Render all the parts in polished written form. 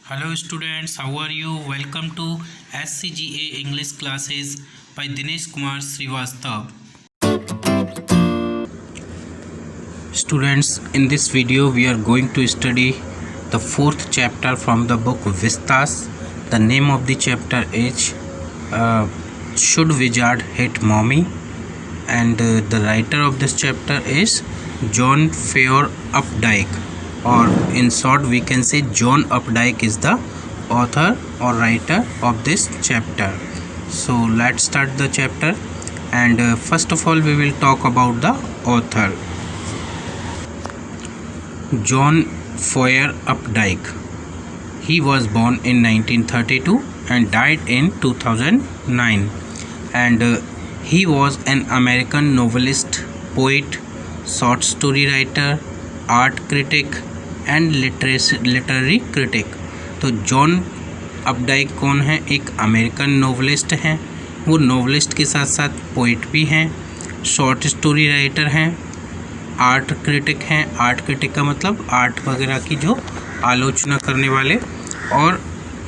Hello students, how are you? Welcome to SCGA English classes by Dinesh Kumar Srivastav. Students, in this video we are going to study the fourth chapter from the book Vistas. The name of the chapter is Should Wizard Hit Mommy? And the writer of this chapter is John Fear Updike, or in short we can say John Updike is the author or writer of this chapter. So let's start the chapter, and first of all we will talk about the author. John Fear Updike. He was born in 1932 and died in 2009, and he was an American novelist, poet, short story writer, art critic and literary critic. तो John अपडाइक कौन है? एक American novelist हैं. वो novelist के साथ साथ poet भी हैं, शॉर्ट स्टोरी राइटर हैं, आर्ट क्रिटिक हैं. आर्ट क्रिटिक का मतलब आर्ट वगैरह की जो आलोचना करने वाले, और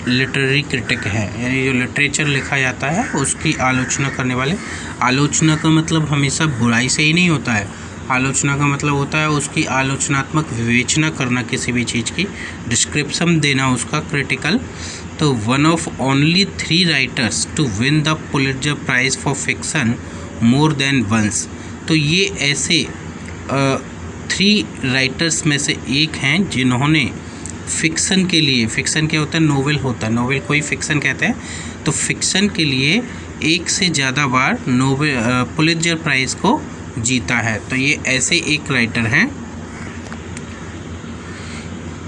लिटरेरी क्रिटिक हैं, यानी जो लिटरेचर लिखा जाता है उसकी आलोचना करने वाले. आलोचना का मतलब हमेशा बुराई से ही नहीं होता है. आलोचना का मतलब होता है उसकी आलोचनात्मक विवेचना करना, किसी भी चीज़ की डिस्क्रिप्शन देना उसका, क्रिटिकल. तो one of only 3 writers to win the Pulitzer prize for fiction more than once. तो ये ऐसे 3 राइटर्स में से एक हैं जिन्होंने फिक्शन के लिए, फिक्शन क्या होता है? नोवेल होता है, नोवेल को ही फिक्शन कहते हैं. तो फिक्शन के लिए एक से ज़्यादा बार नोवेल पुलित्जर प्राइज़ को जीता है. तो ये ऐसे एक राइटर हैं.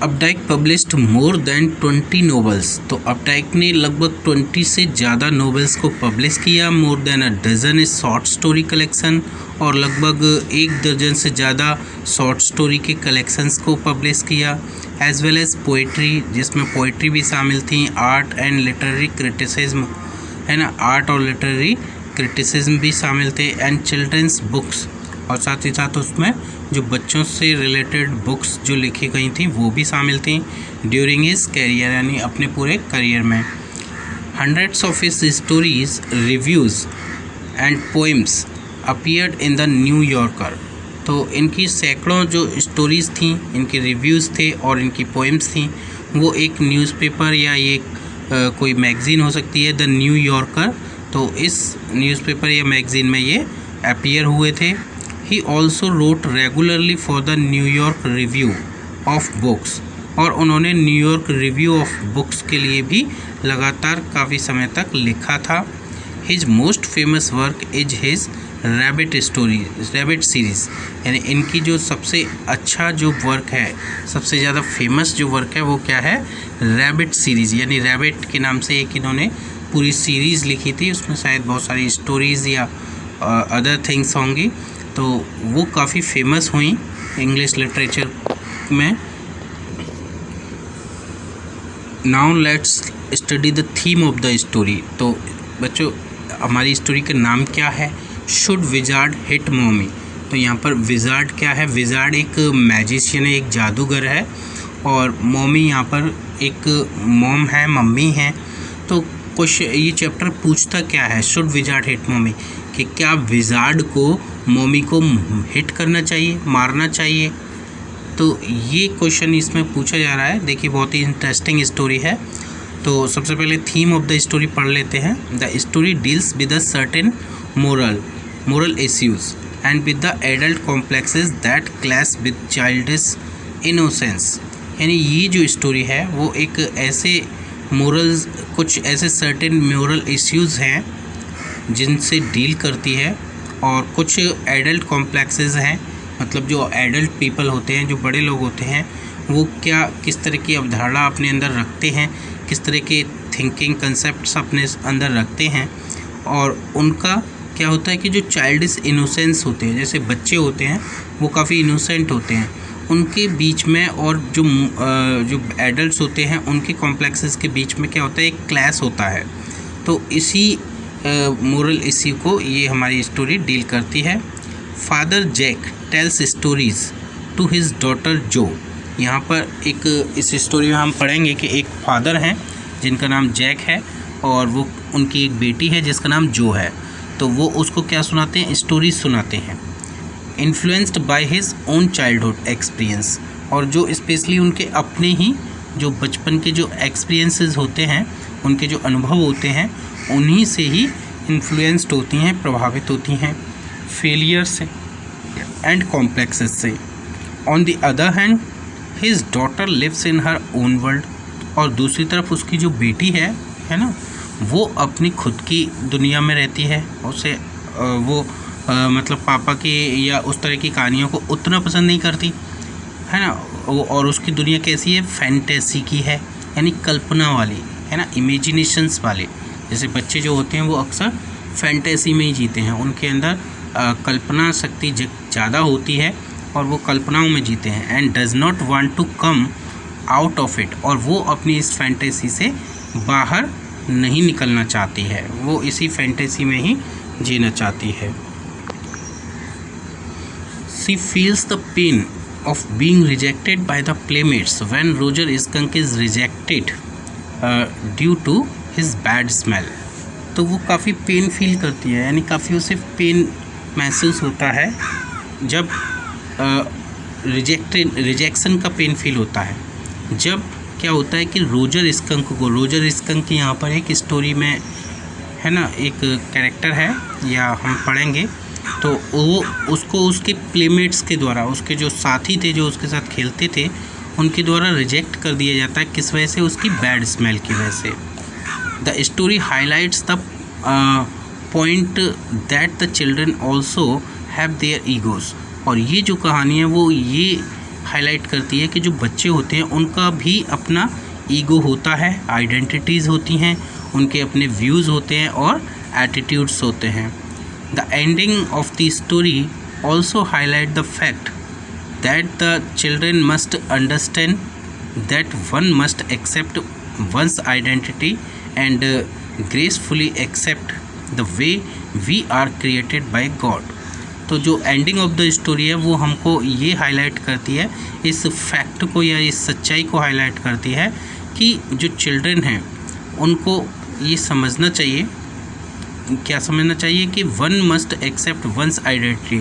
अपडाइक पब्लिश्ड मोर देन 20 नोवेल्स. तो अपडाइक ने लगभग 20 से ज़्यादा नोवेल्स को पब्लिश किया. More than a dozen short story collection, और लगभग 1 दर्जन से ज़्यादा शॉर्ट स्टोरी के कलेक्शंस को पब्लिश किया. एज वेल एज पोइट्री, जिसमें पोइट्री भी शामिल थी, आर्ट एंड लिटरेरी क्रिटिसिज्म, है ना, आर्ट और लिटरेरी क्रिटिसिज्म भी शामिल थे, एंड चिल्ड्रंस बुक्स, और साथ ही साथ उसमें जो बच्चों से रिलेटेड बुक्स जो लिखी गई थी वो भी शामिल थी ड्यूरिंग हिज करियर, यानी अपने पूरे करियर में. Hundreds of his stories, reviews and poems appeared in the new yorker. तो इनकी सैकड़ों जो स्टोरीज़ थी, इनके रिव्यूज़ थे और इनकी पोइम्स थी, वो एक न्यूज़पेपर या ये कोई मैगज़ीन हो सकती है, द न्यू यॉर्कर. तो इस न्यूज़पेपर या मैगज़ीन में ये अपीयर हुए थे. He also wrote regularly for the New York review of books, और उन्होंने न्यूयॉर्क रिव्यू ऑफ बुक्स के लिए भी लगातार काफ़ी समय तक लिखा था. His most famous work is his rabbit series, यानी इनकी जो सबसे अच्छा जो वर्क है, सबसे ज़्यादा फेमस जो वर्क है वो क्या है? रैबिट सीरीज़, यानी रैबिट के नाम से एक इन्होंने पूरी सीरीज़ लिखी थी. उसमें शायद बहुत सारी स्टोरीज़ या अदर थिंग्स होंगी. तो वो काफ़ी फेमस हुई इंग्लिश लिटरेचर में. Now let's study the theme of the story. तो बच्चों, हमारी स्टोरी का नाम क्या है? Should wizard hit mommy. तो यहाँ पर विजार्ड क्या है? विजार्ड एक मैजिशियन है, एक जादूगर है, और मॉमी यहाँ पर एक मॉम है, मम्मी है. तो क्वेश्चन, ये चैप्टर पूछता क्या है? शुड विजार्ड हिट मॉमी, कि क्या विजार्ड को मॉमी को हिट करना चाहिए, मारना चाहिए? तो ये क्वेश्चन इसमें पूछा जा रहा है. देखिए, बहुत ही इंटरेस्टिंग स्टोरी है. तो सबसे पहले थीम ऑफ द स्टोरी पढ़ लेते हैं. The story deals with a certain moral issues and with the adult complexes that clash with childish innocence. यानी ये जो स्टोरी है वो एक ऐसे मोरल्स, कुछ ऐसे सर्टेन मोरल इश्यूज़ हैं जिनसे डील करती है, और कुछ एडल्ट कॉम्प्लेक्सेस हैं, मतलब जो एडल्ट पीपल होते हैं, जो बड़े लोग होते हैं, वो क्या, किस तरह की अवधारणा अपने अंदर रखते हैं, किस तरह के थिंकिंग कंसेप्ट्स अपने अंदर रखते हैं, और उनका क्या होता है कि जो चाइल्डिश इनोसेंस होते हैं, जैसे बच्चे होते हैं वो काफ़ी इनोसेंट होते हैं, उनके बीच में, और जो एडल्ट्स होते हैं उनके कॉम्प्लेक्सेस के बीच में क्या होता है? एक क्लैश होता है. तो इसी मोरल इश्यू को ये हमारी स्टोरी डील करती है. Father Jack tells stories to his daughter Jo. यहाँ पर एक इस स्टोरी में हम पढ़ेंगे कि एक फादर हैं जिनका नाम जैक है और वो उनकी एक बेटी है जिसका नाम जो है। तो वो उसको क्या सुनाते हैं, स्टोरी सुनाते हैं, influenced by his own childhood experience. और जो स्पेशली उनके अपने ही जो बचपन के जो एक्सपीरियंसेस होते हैं, उनके जो अनुभव होते हैं, उन्हीं से ही इन्फ्लुएंस्ड होती हैं, प्रभावित होती हैं फेलियर से एंड कॉम्प्लेक्सेस से। On the other hand his daughter lives in her own world. और दूसरी तरफ उसकी जो बेटी है ना, वो अपनी खुद की दुनिया में रहती है। उसे वो मतलब पापा के या उस तरह की कहानियों को उतना पसंद नहीं करती है ना। और उसकी दुनिया कैसी है, फैंटेसी की है, यानी कल्पना वाली है ना, इमेजिनेशंस वाले। जैसे बच्चे जो होते हैं वो अक्सर फैंटेसी में ही जीते हैं, उनके अंदर कल्पना शक्ति ज़्यादा होती है और वो कल्पनाओं में जीते हैं। And does not want to come out of it. और वो अपनी इस फैंटेसी से बाहर नहीं निकलना चाहती है, वो इसी फैंटेसी में ही जीना चाहती है। She feels the pain of being rejected by the playmates when Roger Skunk is rejected due to his bad smell। तो वो काफ़ी पेन फील करती है, यानी काफ़ी उसे पेन महसूस होता है जब रिजेक्शन का पेन फील होता है। जब क्या होता है कि रोजर स्कंक यहाँ पर एक स्टोरी में है ना, एक कैरेक्टर है या हम पढ़ेंगे, तो वो उसको उसके प्लेमेट्स के द्वारा, उसके जो साथी थे जो उसके साथ खेलते थे, उनके द्वारा रिजेक्ट कर दिया जाता है। किस वजह से, उसकी बैड स्मेल की वजह से। The story highlights the point that the children also have their egos. और ये जो कहानी है वो ये हाईलाइट करती है कि जो बच्चे होते हैं उनका भी अपना ईगो होता है, आइडेंटिटीज़ होती हैं, उनके अपने व्यूज़ होते हैं और एटीट्यूड्स होते हैं। The ending of the story also highlight the fact that the children must understand that one must accept one's identity and gracefully accept the way we are created by God। तो जो ending of the story है वो हमको ये highlight करती है, इस fact को या इस सच्चाई को हाईलाइट करती है कि जो चिल्ड्रन हैं उनको ये समझना चाहिए, क्या समझना चाहिए कि one must accept one's identity,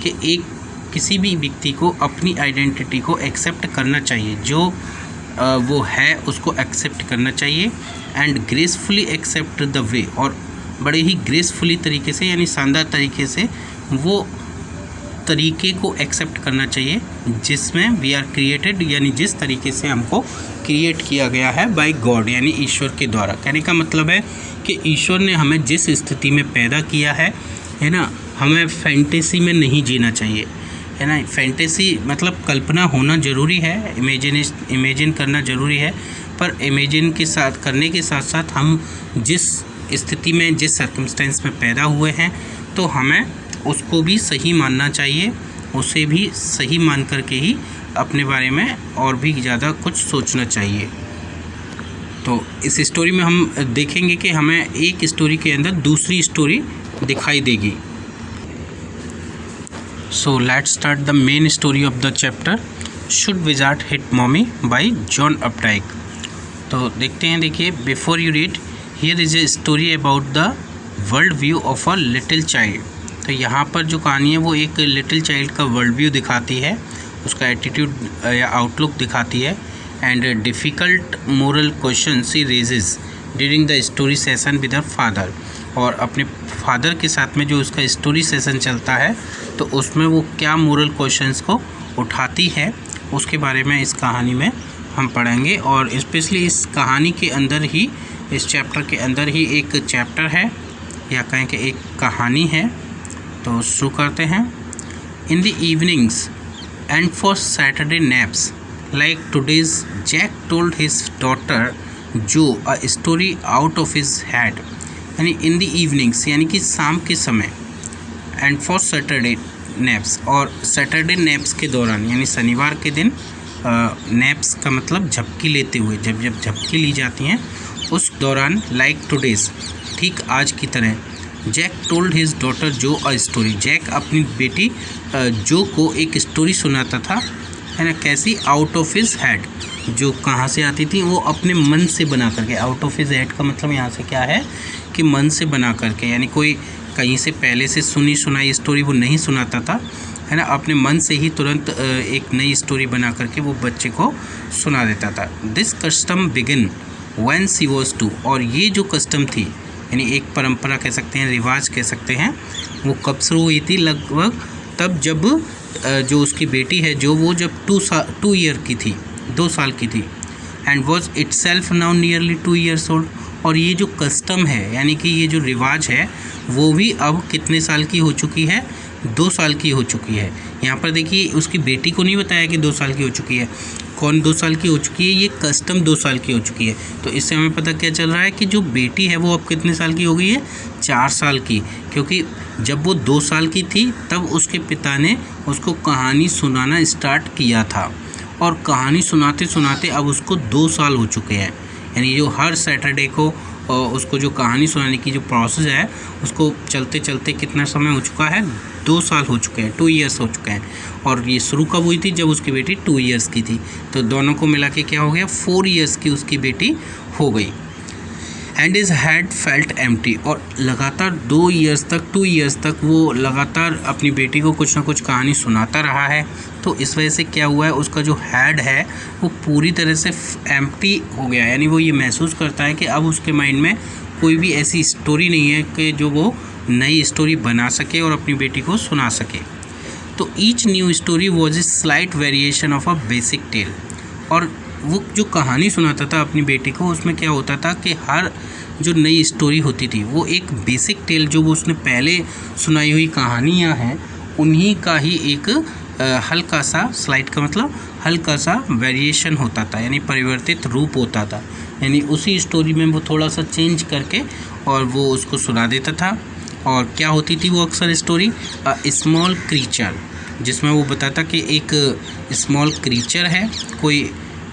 कि एक किसी भी व्यक्ति को अपनी आइडेंटिटी को एक्सेप्ट करना चाहिए, जो वो है उसको एक्सेप्ट करना चाहिए। And gracefully accept the way, और बड़े ही ग्रेसफुली तरीके से यानी शानदार तरीके से वो तरीके को एक्सेप्ट करना चाहिए जिसमें वी आर क्रिएटेड, यानी जिस तरीके से हमको क्रिएट किया गया है बाय गॉड, यानी ईश्वर के द्वारा। कहने का मतलब है कि ईश्वर ने हमें जिस स्थिति में पैदा किया है ना, हमें फैंटेसी में नहीं जीना चाहिए, है ना। फैंटेसी मतलब कल्पना होना ज़रूरी है, इमेजिन करना ज़रूरी है, पर इमेजिन के साथ करने के साथ साथ हम जिस स्थिति में, जिस सर्कमस्टेंस में पैदा हुए हैं, तो हमें उसको भी सही मानना चाहिए, उसे भी सही मान करके ही अपने बारे में और भी ज़्यादा कुछ सोचना चाहिए। तो इस स्टोरी में हम देखेंगे कि हमें एक स्टोरी के अंदर दूसरी स्टोरी दिखाई देगी। So let's start the main story of the chapter, should wizard hit mommy by John Updike. तो देखते हैं, देखिए, before you read, here is a story about the world view of a little child. तो यहाँ पर जो कहानी है वो एक लिटिल चाइल्ड का वर्ल्ड व्यू दिखाती है, उसका एटीट्यूड या आउटलुक दिखाती है। And difficult moral questions raises during the story session with her father. और अपने फादर के साथ में जो उसका स्टोरी सेशन चलता है तो उसमें वो क्या मोरल क्वेश्चंस को उठाती है उसके बारे में इस कहानी में हम पढ़ेंगे। और स्पेशली इस कहानी के अंदर ही, इस चैप्टर के अंदर ही एक चैप्टर है या कहें कि एक कहानी है। तो शुरू करते हैं। In the evenings and for Saturday naps like today's, Jack told his daughter Jo a story out of his head. यानी इन द इवनिंग्स यानी कि शाम के समय, एंड फॉर सैटरडे नैप्स, और सैटरडे नैप्स के दौरान यानी शनिवार के दिन, नैप्स का मतलब झपकी लेते हुए, जब जब झपकी ली जाती हैं उस दौरान, लाइक टुडेज ठीक आज की तरह, Jack told his daughter Jo a story, Jack अपनी बेटी जो को एक स्टोरी सुनाता था, है ना, कैसी, आउट ऑफ हिज हेड, जो कहाँ से आती थी, वो अपने मन से बना करके। आउट ऑफ हिज हेड का मतलब यहाँ से क्या है कि मन से बना करके, यानी कोई कहीं से पहले से सुनी सुनाई स्टोरी वो नहीं सुनाता था, है ना, अपने मन से ही तुरंत एक नई स्टोरी बना करके वो बच्चे को सुना देता था। This custom begin when she was 2, और ये जो कस्टम थी, यानी एक परंपरा कह सकते हैं, रिवाज कह सकते हैं, वो कब शुरू हुई थी, लगभग तब जब जो उसकी बेटी है, जो वो जब 2 ईयर की थी, 2 साल की थी, and was it self now nearly 2 years old. और ये जो कस्टम है, यानी कि ये जो रिवाज है, वो भी अब कितने साल की हो चुकी है, 2 साल की हो चुकी है। यहाँ पर देखिए उसकी बेटी को नहीं बताया कि 2 साल की हो चुकी है, कौन 2 साल की हो चुकी है, ये कस्टम 2 साल की हो चुकी है। तो इससे हमें पता क्या चल रहा है कि जो बेटी है वो अब कितने साल की हो गई है, 4 साल की, क्योंकि जब वो 2 साल की थी तब उसके पिता ने उसको कहानी सुनाना स्टार्ट किया था, और कहानी सुनाते सुनाते अब उसको 2 साल हो चुके हैं। यानी जो हर सैटरडे को उसको जो कहानी सुनाने की जो प्रोसेस है, उसको चलते चलते कितना समय हो चुका है, 2 साल हो चुके हैं, 2 ईयर्स हो चुके हैं। और ये शुरू कब हुई थी, जब उसकी बेटी 2 ईयर्स की थी। तो दोनों को मिला के क्या हो गया, 4 ईयर्स की उसकी बेटी हो गई। And is had felt empty, और लगातार 2 ईयर्स तक वो लगातार अपनी बेटी को कुछ ना कुछ कहानी सुनाता रहा है। तो इस वजह से क्या हुआ है, उसका जो हैड है वो पूरी तरह से एम्प्टी हो गया। यानी वो ये महसूस करता है कि अब उसके माइंड में कोई भी ऐसी स्टोरी नहीं है कि जो वो नई स्टोरी बना सके और अपनी बेटी को सुना सके। तो each new story was a slight variation of a basic tale, और वो जो कहानी सुनाता था अपनी बेटी को, उसमें क्या होता था कि हर जो नई स्टोरी होती थी वो एक बेसिक टेल, जो वो उसने पहले सुनाई हुई कहानियाँ हैं, उन्हीं का ही एक हल्का सा, स्लाइट का मतलब हल्का सा वेरिएशन होता था, यानी परिवर्तित रूप होता था। यानी उसी स्टोरी में वो थोड़ा सा चेंज करके और वो उसको सुना देता था। और क्या होती थी वो अक्सर स्टोरी, स्मॉल क्रीचर, जिसमें वो बताता कि एक स्मॉल क्रीचर है, कोई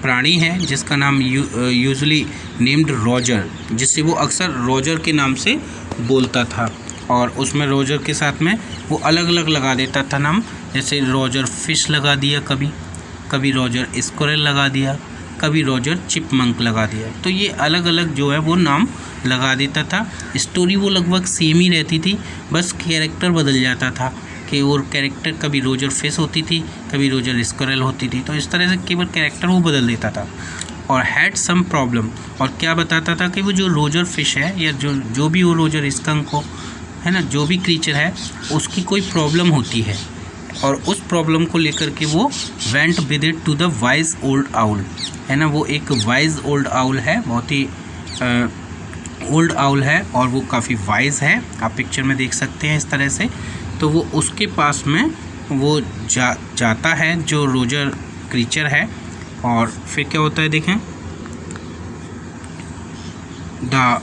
प्राणी है जिसका नाम यूजुअली नेम्ड रॉजर, जिससे वो अक्सर रॉजर के नाम से बोलता था। और उसमें रॉजर के साथ में वो अलग अलग लगा देता था नाम, जैसे रॉजर फिश लगा दिया, कभी रॉजर स्क्विरल लगा दिया, कभी रॉजर चिपमंक लगा दिया। तो ये अलग अलग जो है वो नाम लगा देता था। स्टोरी वो लगभग सेम ही रहती थी, बस कैरेक्टर बदल जाता था कि वो कैरेक्टर कभी रॉजर फिश होती थी, कभी रॉजर स्क्विरल होती थी। तो इस तरह से केवल कैरेक्टर वो बदल देता था। और हैड सम प्रॉब्लम, और क्या बताता था कि वो जो रॉजर फिश है या जो भी वो रॉजर स्कंक हो, है ना, जो भी क्रीचर है, उसकी कोई प्रॉब्लम होती है, और उस प्रॉब्लम को लेकर के वो went with it to the wise old owl, है ना, वो एक वाइज ओल्ड आउल है, बहुत ही ओल्ड आउल है, और वो काफ़ी वाइज है, आप पिक्चर में देख सकते हैं इस तरह से। तो वो उसके पास में वो जाता है जो रॉजर क्रीचर है, और फिर क्या होता है देखें, the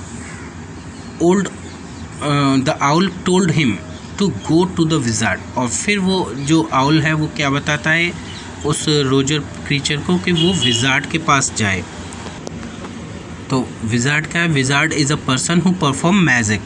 owl told him to go to the wizard, और फिर वो जो आउल है वो क्या बताता है उस रॉजर क्रीचर को कि वो विजार्ड के पास जाए। तो विजार्ड क्या है, wizard is a person who perform magic,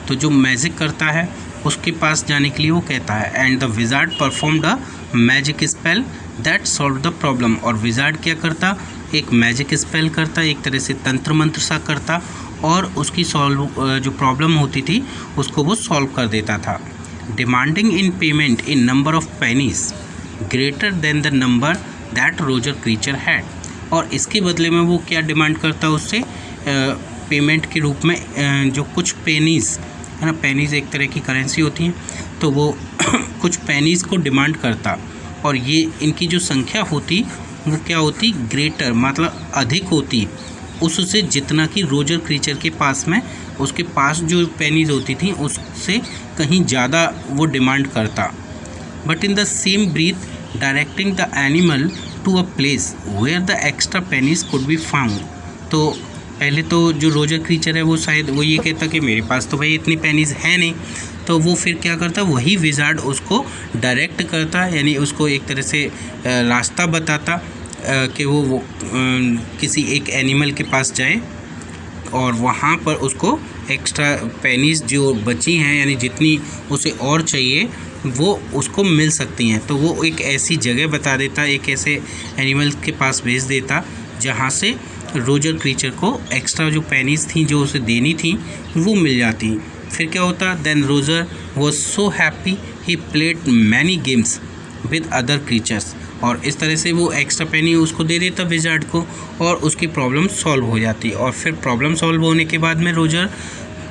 तो जो मैजिक करता है उसके पास जाने के लिए वो कहता है। And the wizard performed a magic spell that solve the problem, और विजार्ड क्या करता, एक मैजिक स्पेल करता, एक तरह से तंत्र मंत्र सा करता, और उसकी जो प्रॉब्लम होती थी उसको वो सॉल्व कर देता था। Demanding in payment in number of pennies greater than the number that Roger creature had, और इसके बदले में वो क्या डिमांड करता उससे, पेमेंट के रूप में जो कुछ पेनीज़, है ना, पेनीज़ एक तरह की करेंसी होती है, तो वो कुछ पेनीज़ को डिमांड करता, और ये इनकी जो संख्या होती वो क्या होती, ग्रेटर मतलब अधिक होती उससे, जितना कि रॉजर क्रीचर के पास में, उसके पास जो पेनीज़ होती थी उससे कहीं ज़्यादा वो डिमांड करता। But in the same breath directing the animal to a place where the extra pennies could be found. तो पहले तो जो रॉजर क्रीचर है वो शायद वो ये कहता कि मेरे पास तो भाई इतनी पेनीज़ है नहीं, तो वो फिर क्या करता, वही विजार्ड उसको डायरेक्ट करता, यानी उसको एक तरह से रास्ता बताता कि वो किसी एक एनिमल के पास जाए, और वहाँ पर उसको एक्स्ट्रा पेनीज़ जो बची हैं, यानी जितनी उसे और चाहिए, वो उसको मिल सकती हैं। तो वो एक ऐसी जगह बता देता, एक ऐसे एनिमल के पास भेज देता जहाँ से रोजर क्रीचर को एक्स्ट्रा जो पेनीज थी जो उसे देनी थी वो मिल जाती। फिर क्या होता, then Roger was so happy he played many games with other creatures, और इस तरह से वो एक्स्ट्रा पेनी उसको दे देता विजार्ड को और उसकी प्रॉब्लम सॉल्व हो जाती। और फिर प्रॉब्लम सॉल्व होने के बाद में रोजर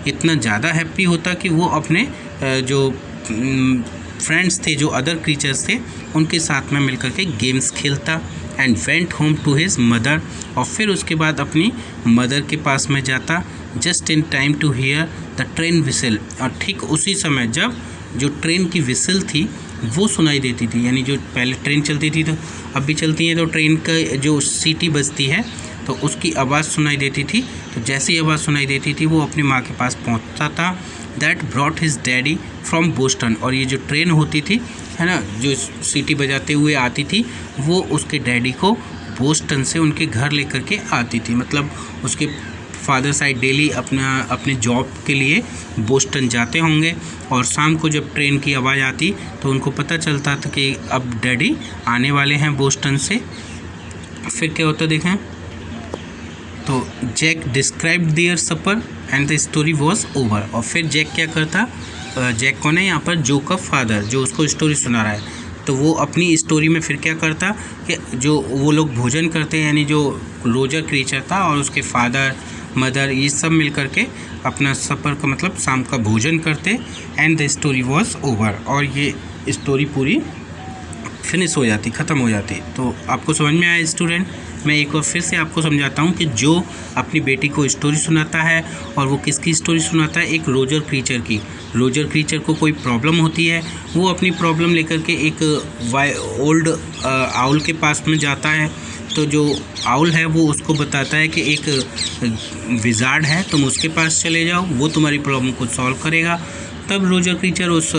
इतना ज़्यादा हैप्पी होता कि वो अपने जो फ्रेंड्स थे, जो अदर क्रीचर्स थे, उनके साथ में मिलकर के गेम्स खेलता and went home to his mother, और फिर उसके बाद अपनी मदर के पास में जाता just in time to hear the train whistle, और ठीक उसी समय जब जो ट्रेन की विसल थी वो सुनाई देती थी। यानी जो पहले ट्रेन चलती थी तो अब भी चलती है, तो ट्रेन का जो सीटी बजती है तो उसकी आवाज़ सुनाई देती थी। तो जैसी आवाज़ सुनाई देती थी वो अपनी माँ के पास पहुँचता था। That brought his daddy from Boston, और ये जो ट्रेन होती थी है ना, जो सीटी बजाते हुए आती थी, वो उसके डैडी को बोस्टन से उनके घर लेकर के आती थी। मतलब उसके फादर साइड डेली अपने जॉब के लिए बोस्टन जाते होंगे, और शाम को जब ट्रेन की आवाज़ आती तो उनको पता चलता था कि अब डैडी आने वाले हैं बोस्टन से। फिर क्या होता देखें, तो Jack described their supper and the story was over. और फिर जैक क्या करता, जैक को ना यहाँ पर जो का फादर जो उसको स्टोरी सुना रहा है, तो वो अपनी स्टोरी में फिर क्या करता कि जो वो लोग भोजन करते हैं, यानी जो रोजर क्रीचर था और उसके फादर मदर ये सब मिल करके अपना सपर का मतलब शाम का भोजन करते and the story was over, और ये स्टोरी पूरी फिनिश हो जाती, ख़त्म हो जाती। तो आपको समझ में आया स्टूडेंट? मैं एक बार फिर से आपको समझाता हूँ कि जो अपनी बेटी को स्टोरी सुनाता है, और वो किसकी स्टोरी सुनाता है, एक रोजर क्रीचर की। रोजर क्रीचर को कोई प्रॉब्लम होती है, वो अपनी प्रॉब्लम लेकर के एक ओल्ड आउल के पास में जाता है। तो जो आउल है वो उसको बताता है कि एक विजार्ड है, तुम उसके पास चले जाओ, वो तुम्हारी प्रॉब्लम को सॉल्व करेगा। तब रोजर क्रीचर उस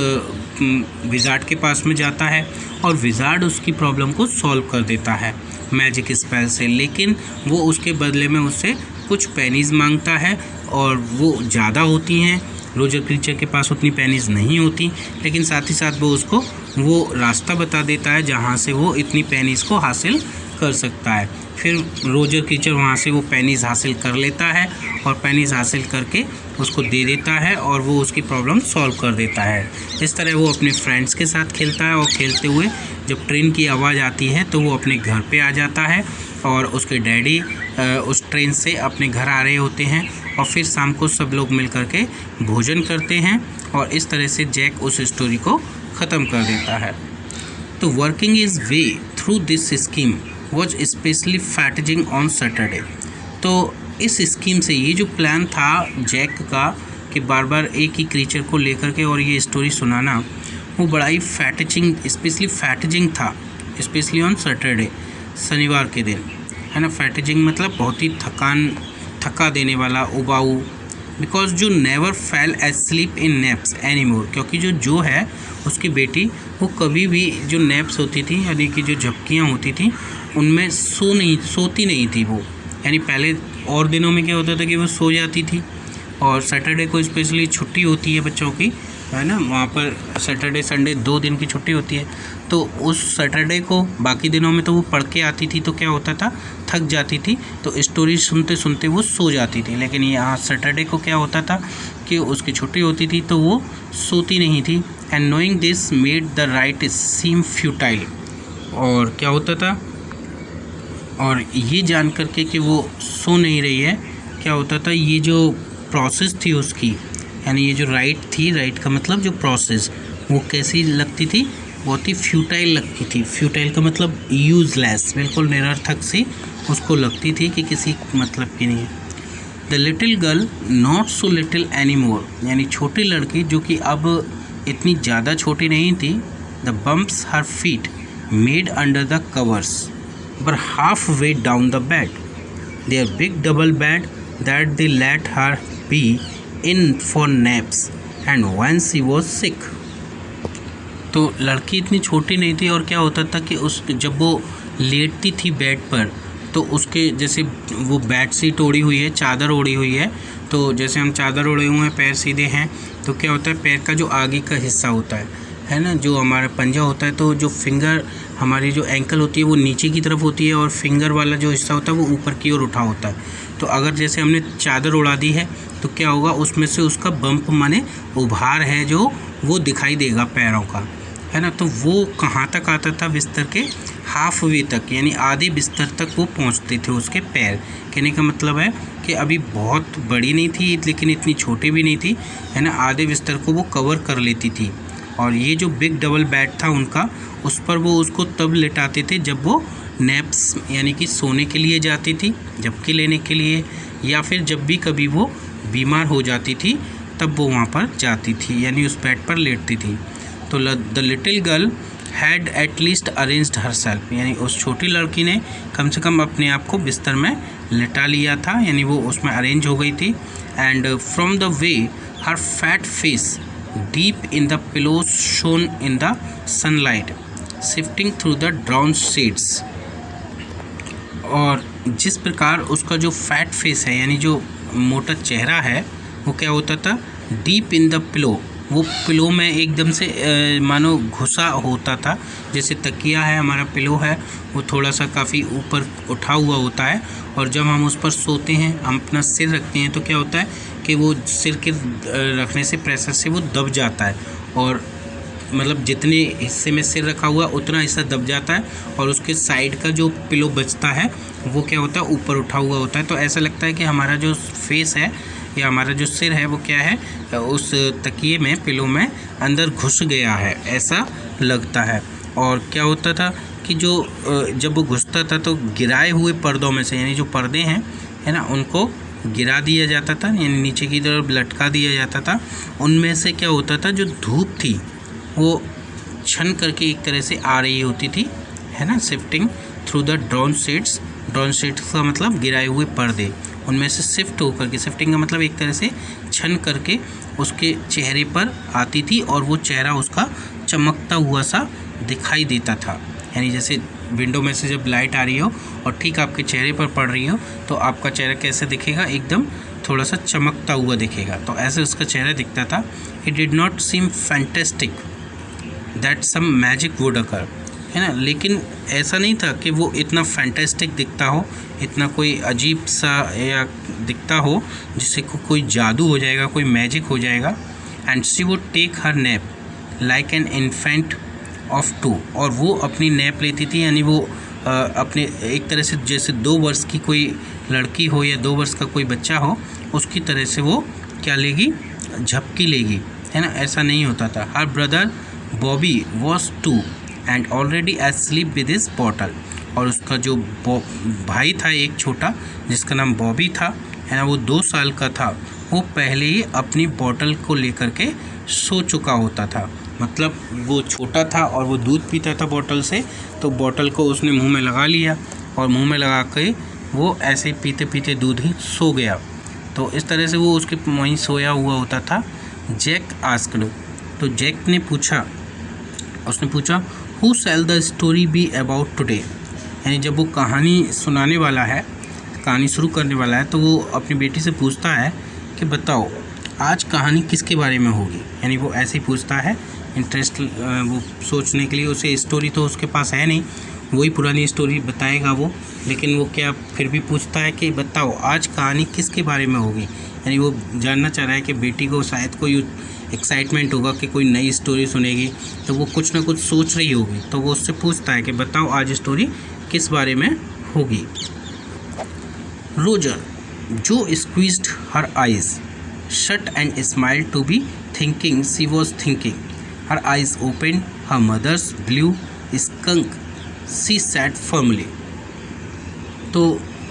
विजार्ड के पास में जाता है और विजार्ड उसकी प्रॉब्लम को सॉल्व कर देता है मैजिक स्पेल से, लेकिन वो उसके बदले में उससे कुछ पेनीज मांगता है, और वो ज़्यादा होती हैं। रोजर क्रीचर के पास उतनी पेनीज नहीं होती, लेकिन साथ ही साथ वो उसको वो रास्ता बता देता है जहाँ से वो इतनी पेनीज को हासिल कर सकता है। फिर रोजर क्रीचर वहाँ से वो पेनीज हासिल कर लेता है, और पेनीज हासिल करके उसको दे देता है, और वो उसकी प्रॉब्लम सॉल्व कर देता है। इस तरह वो अपने फ्रेंड्स के साथ खेलता है, और खेलते हुए जब ट्रेन की आवाज़ आती है तो वो अपने घर पे आ जाता है, और उसके डैडी उस ट्रेन से अपने घर आ रहे होते हैं, और फिर शाम को सब लोग मिल कर के भोजन करते हैं, और इस तरह से जैक उस स्टोरी को ख़त्म कर देता है। तो working is way through this scheme was specially fatiguing on Saturday. तो इस स्कीम से ये जो प्लान था जैक का कि बार बार एक ही क्रीचर को लेकर के और ये स्टोरी सुनाना, वो बड़ा ही स्पेशली फैटिजिंग था, स्पेशली ऑन सैटरडे, शनिवार के दिन, है ना। फैटिजिंग मतलब बहुत ही थका देने वाला, उबाऊ। बिकॉज जो नेवर फेल एस्लीप इन नैप्स एनीमोर, क्योंकि जो है उसकी बेटी वो कभी भी जो नैप्स होती थी, यानी कि जो झपकियाँ होती थी, उनमें सोती नहीं थी वो। यानी पहले और दिनों में क्या होता था कि वो सो जाती थी, और सैटरडे को स्पेशली छुट्टी होती है बच्चों की, है ना। वहाँ पर सैटरडे संडे 2 दिन की छुट्टी होती है, तो उस सैटरडे को बाकी दिनों में तो वो पढ़ के आती थी, तो क्या होता था, थक जाती थी, तो स्टोरी सुनते सुनते वो सो जाती थी। लेकिन यहाँ सैटरडे को क्या होता था कि उसकी छुट्टी होती थी, तो वो सोती नहीं थी। And knowing this made the rite seem futile, और क्या होता था, और ये जान करके कि वो सो नहीं रही है, क्या होता था, ये जो प्रोसेस थी उसकी, यानी ये जो राइट थी, राइट का मतलब जो प्रोसेस, वो कैसी लगती थी, बहुत ही फ्यूटाइल लगती थी। फ्यूटाइल का मतलब यूजलेस, बिल्कुल निरर्थक सी उसको लगती थी कि किसी मतलब की नहीं है। The little girl not so little any more, यानी छोटी लड़की जो कि अब इतनी ज़्यादा छोटी नहीं थी। The bumps her feet made under the covers were halfway down the bed, their big double bed that they let her be in for naps and when she was sick. तो लड़की इतनी छोटी नहीं थी, और क्या होता था कि जब वो लेटती थी बेड पर, तो उसके जैसे वो बेड शीट ओढ़ी हुई है, चादर ओढ़ी हुई है, तो जैसे हम चादर ओढ़े हुए हैं, पैर सीधे हैं, तो क्या होता है, पैर का जो आगे का हिस्सा होता है, है ना, जो हमारा पंजा होता है, तो जो फिंगर हमारी जो एंकल होती है वो नीचे की तरफ होती है और फिंगर वाला जो हिस्सा होता है वो ऊपर की ओर उठा होता है। तो अगर जैसे हमने चादर उड़ा दी है तो क्या होगा, उसमें से उसका बम्प माने उभार है जो वो दिखाई देगा पैरों का, है ना। तो वो कहाँ तक आता था, बिस्तर के हाफ वे तक, यानी आधे बिस्तर तक वो पहुँचते थे उसके पैर। कहने का मतलब है कि अभी बहुत बड़ी नहीं थी लेकिन इतनी छोटी भी नहीं थी, है ना, आधे बिस्तर को वो कवर कर लेती थी। और ये जो बिग डबल बेड था उनका, उस पर वो उसको तब लिटाते थे जब वो नैप्स यानी कि सोने के लिए जाती थी, झपकी लेने के लिए, या फिर जब भी कभी वो बीमार हो जाती थी तब वो वहाँ पर जाती थी, यानी उस बेड पर लेटती थी। तो the little girl had at least arranged herself, यानी उस छोटी लड़की ने कम से कम अपने आप को बिस्तर में लिटा लिया था, यानी वो उसमें अरेंज हो गई थी। And from the way her fat face deep in the pillows shone in the sunlight sifting through the drawn shades। और जिस प्रकार उसका जो फैट फेस है, यानी जो मोटा चेहरा है, वो क्या होता था, डीप इन द पिलो, वो पिलो में एकदम से मानो घुसा होता था। जैसे तकिया है, हमारा पिलो है, वो थोड़ा सा काफ़ी ऊपर उठा हुआ होता है, और जब हम उस पर सोते हैं, हम अपना सिर रखते हैं, तो क्या होता है कि वो सिर के रखने से प्रेशर से वो दब जाता है, और मतलब जितने हिस्से में सिर रखा हुआ उतना हिस्सा दब जाता है, और उसके साइड का जो पिलो बचता है वो क्या होता है, ऊपर उठा हुआ होता है। तो ऐसा लगता है कि हमारा जो फेस है या हमारा जो सिर है वो क्या है, उस तकिए में, पिलो में अंदर घुस गया है, ऐसा लगता है। और क्या होता था कि जो जब वो घुसता था तो गिराए हुए पर्दों में से, यानी जो पर्दे हैं, है ना, उनको गिरा दिया जाता था, यानी नीचे की तरफ लटका दिया जाता था। उनमें से क्या होता था, जो धूप थी वो छन करके एक तरह से आ रही होती थी, है ना, shifting through the drawn shades. Drawn shades का मतलब गिराए हुए पर्दे, उनमें से शिफ्ट होकर के, शिफ्टिंग का मतलब एक तरह से छन करके उसके चेहरे पर आती थी, और वो चेहरा उसका चमकता हुआ सा दिखाई देता था। यानी जैसे विंडो में से जब लाइट आ रही हो और ठीक आपके चेहरे पर पड़ रही हो, तो आपका चेहरा कैसे दिखेगा, एकदम थोड़ा सा चमकता हुआ दिखेगा। तो ऐसे उसका चेहरा दिखता था। It did not seem fantastic that some magic would occur, है ना, लेकिन ऐसा नहीं था कि वो इतना फैंटेस्टिक दिखता हो, इतना कोई अजीब सा या दिखता हो जिससे कोई जादू हो जाएगा, कोई मैजिक हो जाएगा। And she would take her nap like an infant of 2, और वो अपनी नैप लेती थी, यानी वो अपने एक तरह से जैसे 2 वर्ष की कोई लड़की हो या 2 वर्ष का कोई बच्चा हो, उसकी तरह से वो क्या लेगी, झपकी लेगी, है ना। ऐसा नहीं होता था। Her brother Bobby was 2 and already asleep with his bottle, और उसका जो भाई था एक छोटा, जिसका नाम बॉबी था, है ना, वो 2 साल का था, वो पहले ही अपनी बॉटल को लेकर के सो चुका होता था। मतलब वो छोटा था और वो दूध पीता था बॉटल से, तो बॉटल को उसने मुंह में लगा लिया, और मुंह में लगा के वो ऐसे पीते पीते दूध ही सो गया। तो इस तरह से वो उसके वहीं सोया हुआ होता था। जैक आस्क्ड, तो जैक ने पूछा, उसने पूछा, who shell the story be about today, यानी जब वो कहानी सुनाने वाला है, कहानी शुरू करने वाला है, तो वो अपनी बेटी से पूछता है कि बताओ आज कहानी किसके बारे में होगी। यानी वो ऐसे ही पूछता है, इंटरेस्ट वो सोचने के लिए। उसे स्टोरी तो उसके पास है नहीं, वही पुरानी स्टोरी बताएगा वो, लेकिन वो क्या फिर भी पूछता है कि बताओ आज कहानी किसके बारे में होगी। यानी वो जानना चाह रहा है कि बेटी को शायद कोई एक्साइटमेंट होगा कि कोई नई स्टोरी सुनेगी, तो वो कुछ ना कुछ सोच रही होगी, तो वो उससे पूछता है कि बताओ आज स्टोरी किस बारे में होगी। रोजर जो squeezed her eyes shut and smiled to be thinking she was thinking. Her eyes opened, her mother's blue skunk. She sat firmly. तो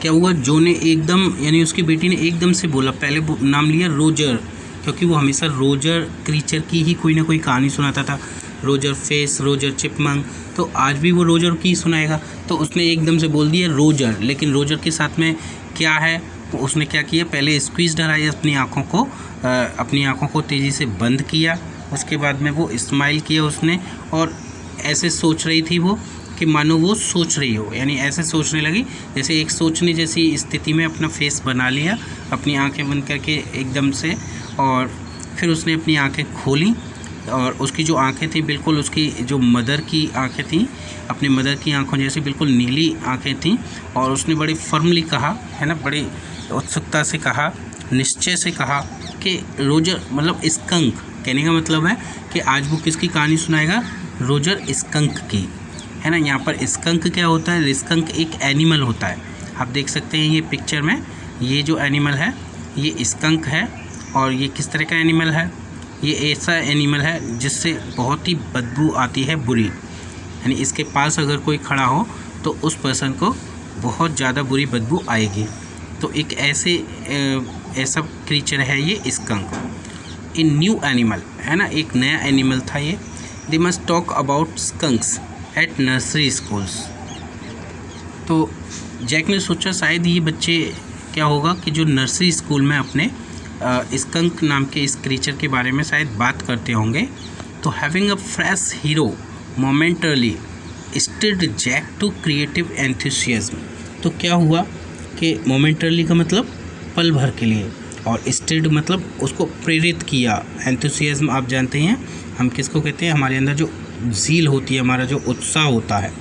क्या हुआ, जो ने एकदम, यानी उसकी बेटी ने एकदम से बोला, पहले नाम लिया रोजर, क्योंकि वो हमेशा रोजर क्रीचर की ही कोई ना कोई कहानी सुनाता था, रोजर फेस, रोजर चिपमंग, तो आज भी वो रोजर की सुनाएगा। तो उसने एकदम से बोल दिया रोजर, लेकिन रोजर के साथ में क्या है, उसने क्या किया, पहले स्क्वीज डराई अपनी आँखों को तेज़ी से बंद किया, उसके बाद में वो स्माइल किया उसने, और ऐसे सोच रही थी वो कि मानो वो सोच रही हो, यानी ऐसे सोचने लगी जैसे एक सोचने जैसी स्थिति में अपना फेस बना लिया, अपनी आंखें बंद करके एकदम से, और फिर उसने अपनी आंखें खोली और उसकी जो आंखें थी बिल्कुल उसकी जो मदर की आंखें थी, अपनी मदर की आंखों जैसी बिल्कुल नीली आंखें थीं। और उसने बड़ी फर्मली कहा, है ना, बड़ी उत्सुकता से कहा, निश्चय से कहा कि रोजर, मतलब स्कंक, कहने का मतलब है कि आज वो किसकी कहानी सुनाएगा, रोजर स्कंक की, है ना। यहाँ पर स्कंक क्या होता है, स्कंक एक एनिमल होता है। आप देख सकते हैं ये पिक्चर में, ये जो एनिमल है ये स्कंक है। और ये किस तरह का एनिमल है, ये ऐसा एनिमल है जिससे बहुत ही बदबू आती है, बुरी, यानी इसके पास अगर कोई खड़ा हो तो उस पर्सन को बहुत ज़्यादा बुरी बदबू आएगी। तो एक ऐसा क्रीचर है ये स्कंक। इन न्यू एनिमल, है ना, एक नया एनिमल था ये। They must talk about skunks at nursery schools. तो जैक ने सोचा शायद ये बच्चे क्या होगा कि जो नर्सरी स्कूल में अपने स्कंक नाम के इस क्रीचर के बारे में शायद बात करते होंगे। तो having a fresh hero momentarily stirred Jack to creative enthusiasm. तो क्या हुआ कि मोमेंटरली का मतलब पल भर के लिए, और स्टिर्ड मतलब उसको प्रेरित किया। एंथुसियाज्म आप जानते हैं हम किसको कहते हैं, हमारे अंदर जो ज़ील होती है, हमारा जो उत्साह होता है।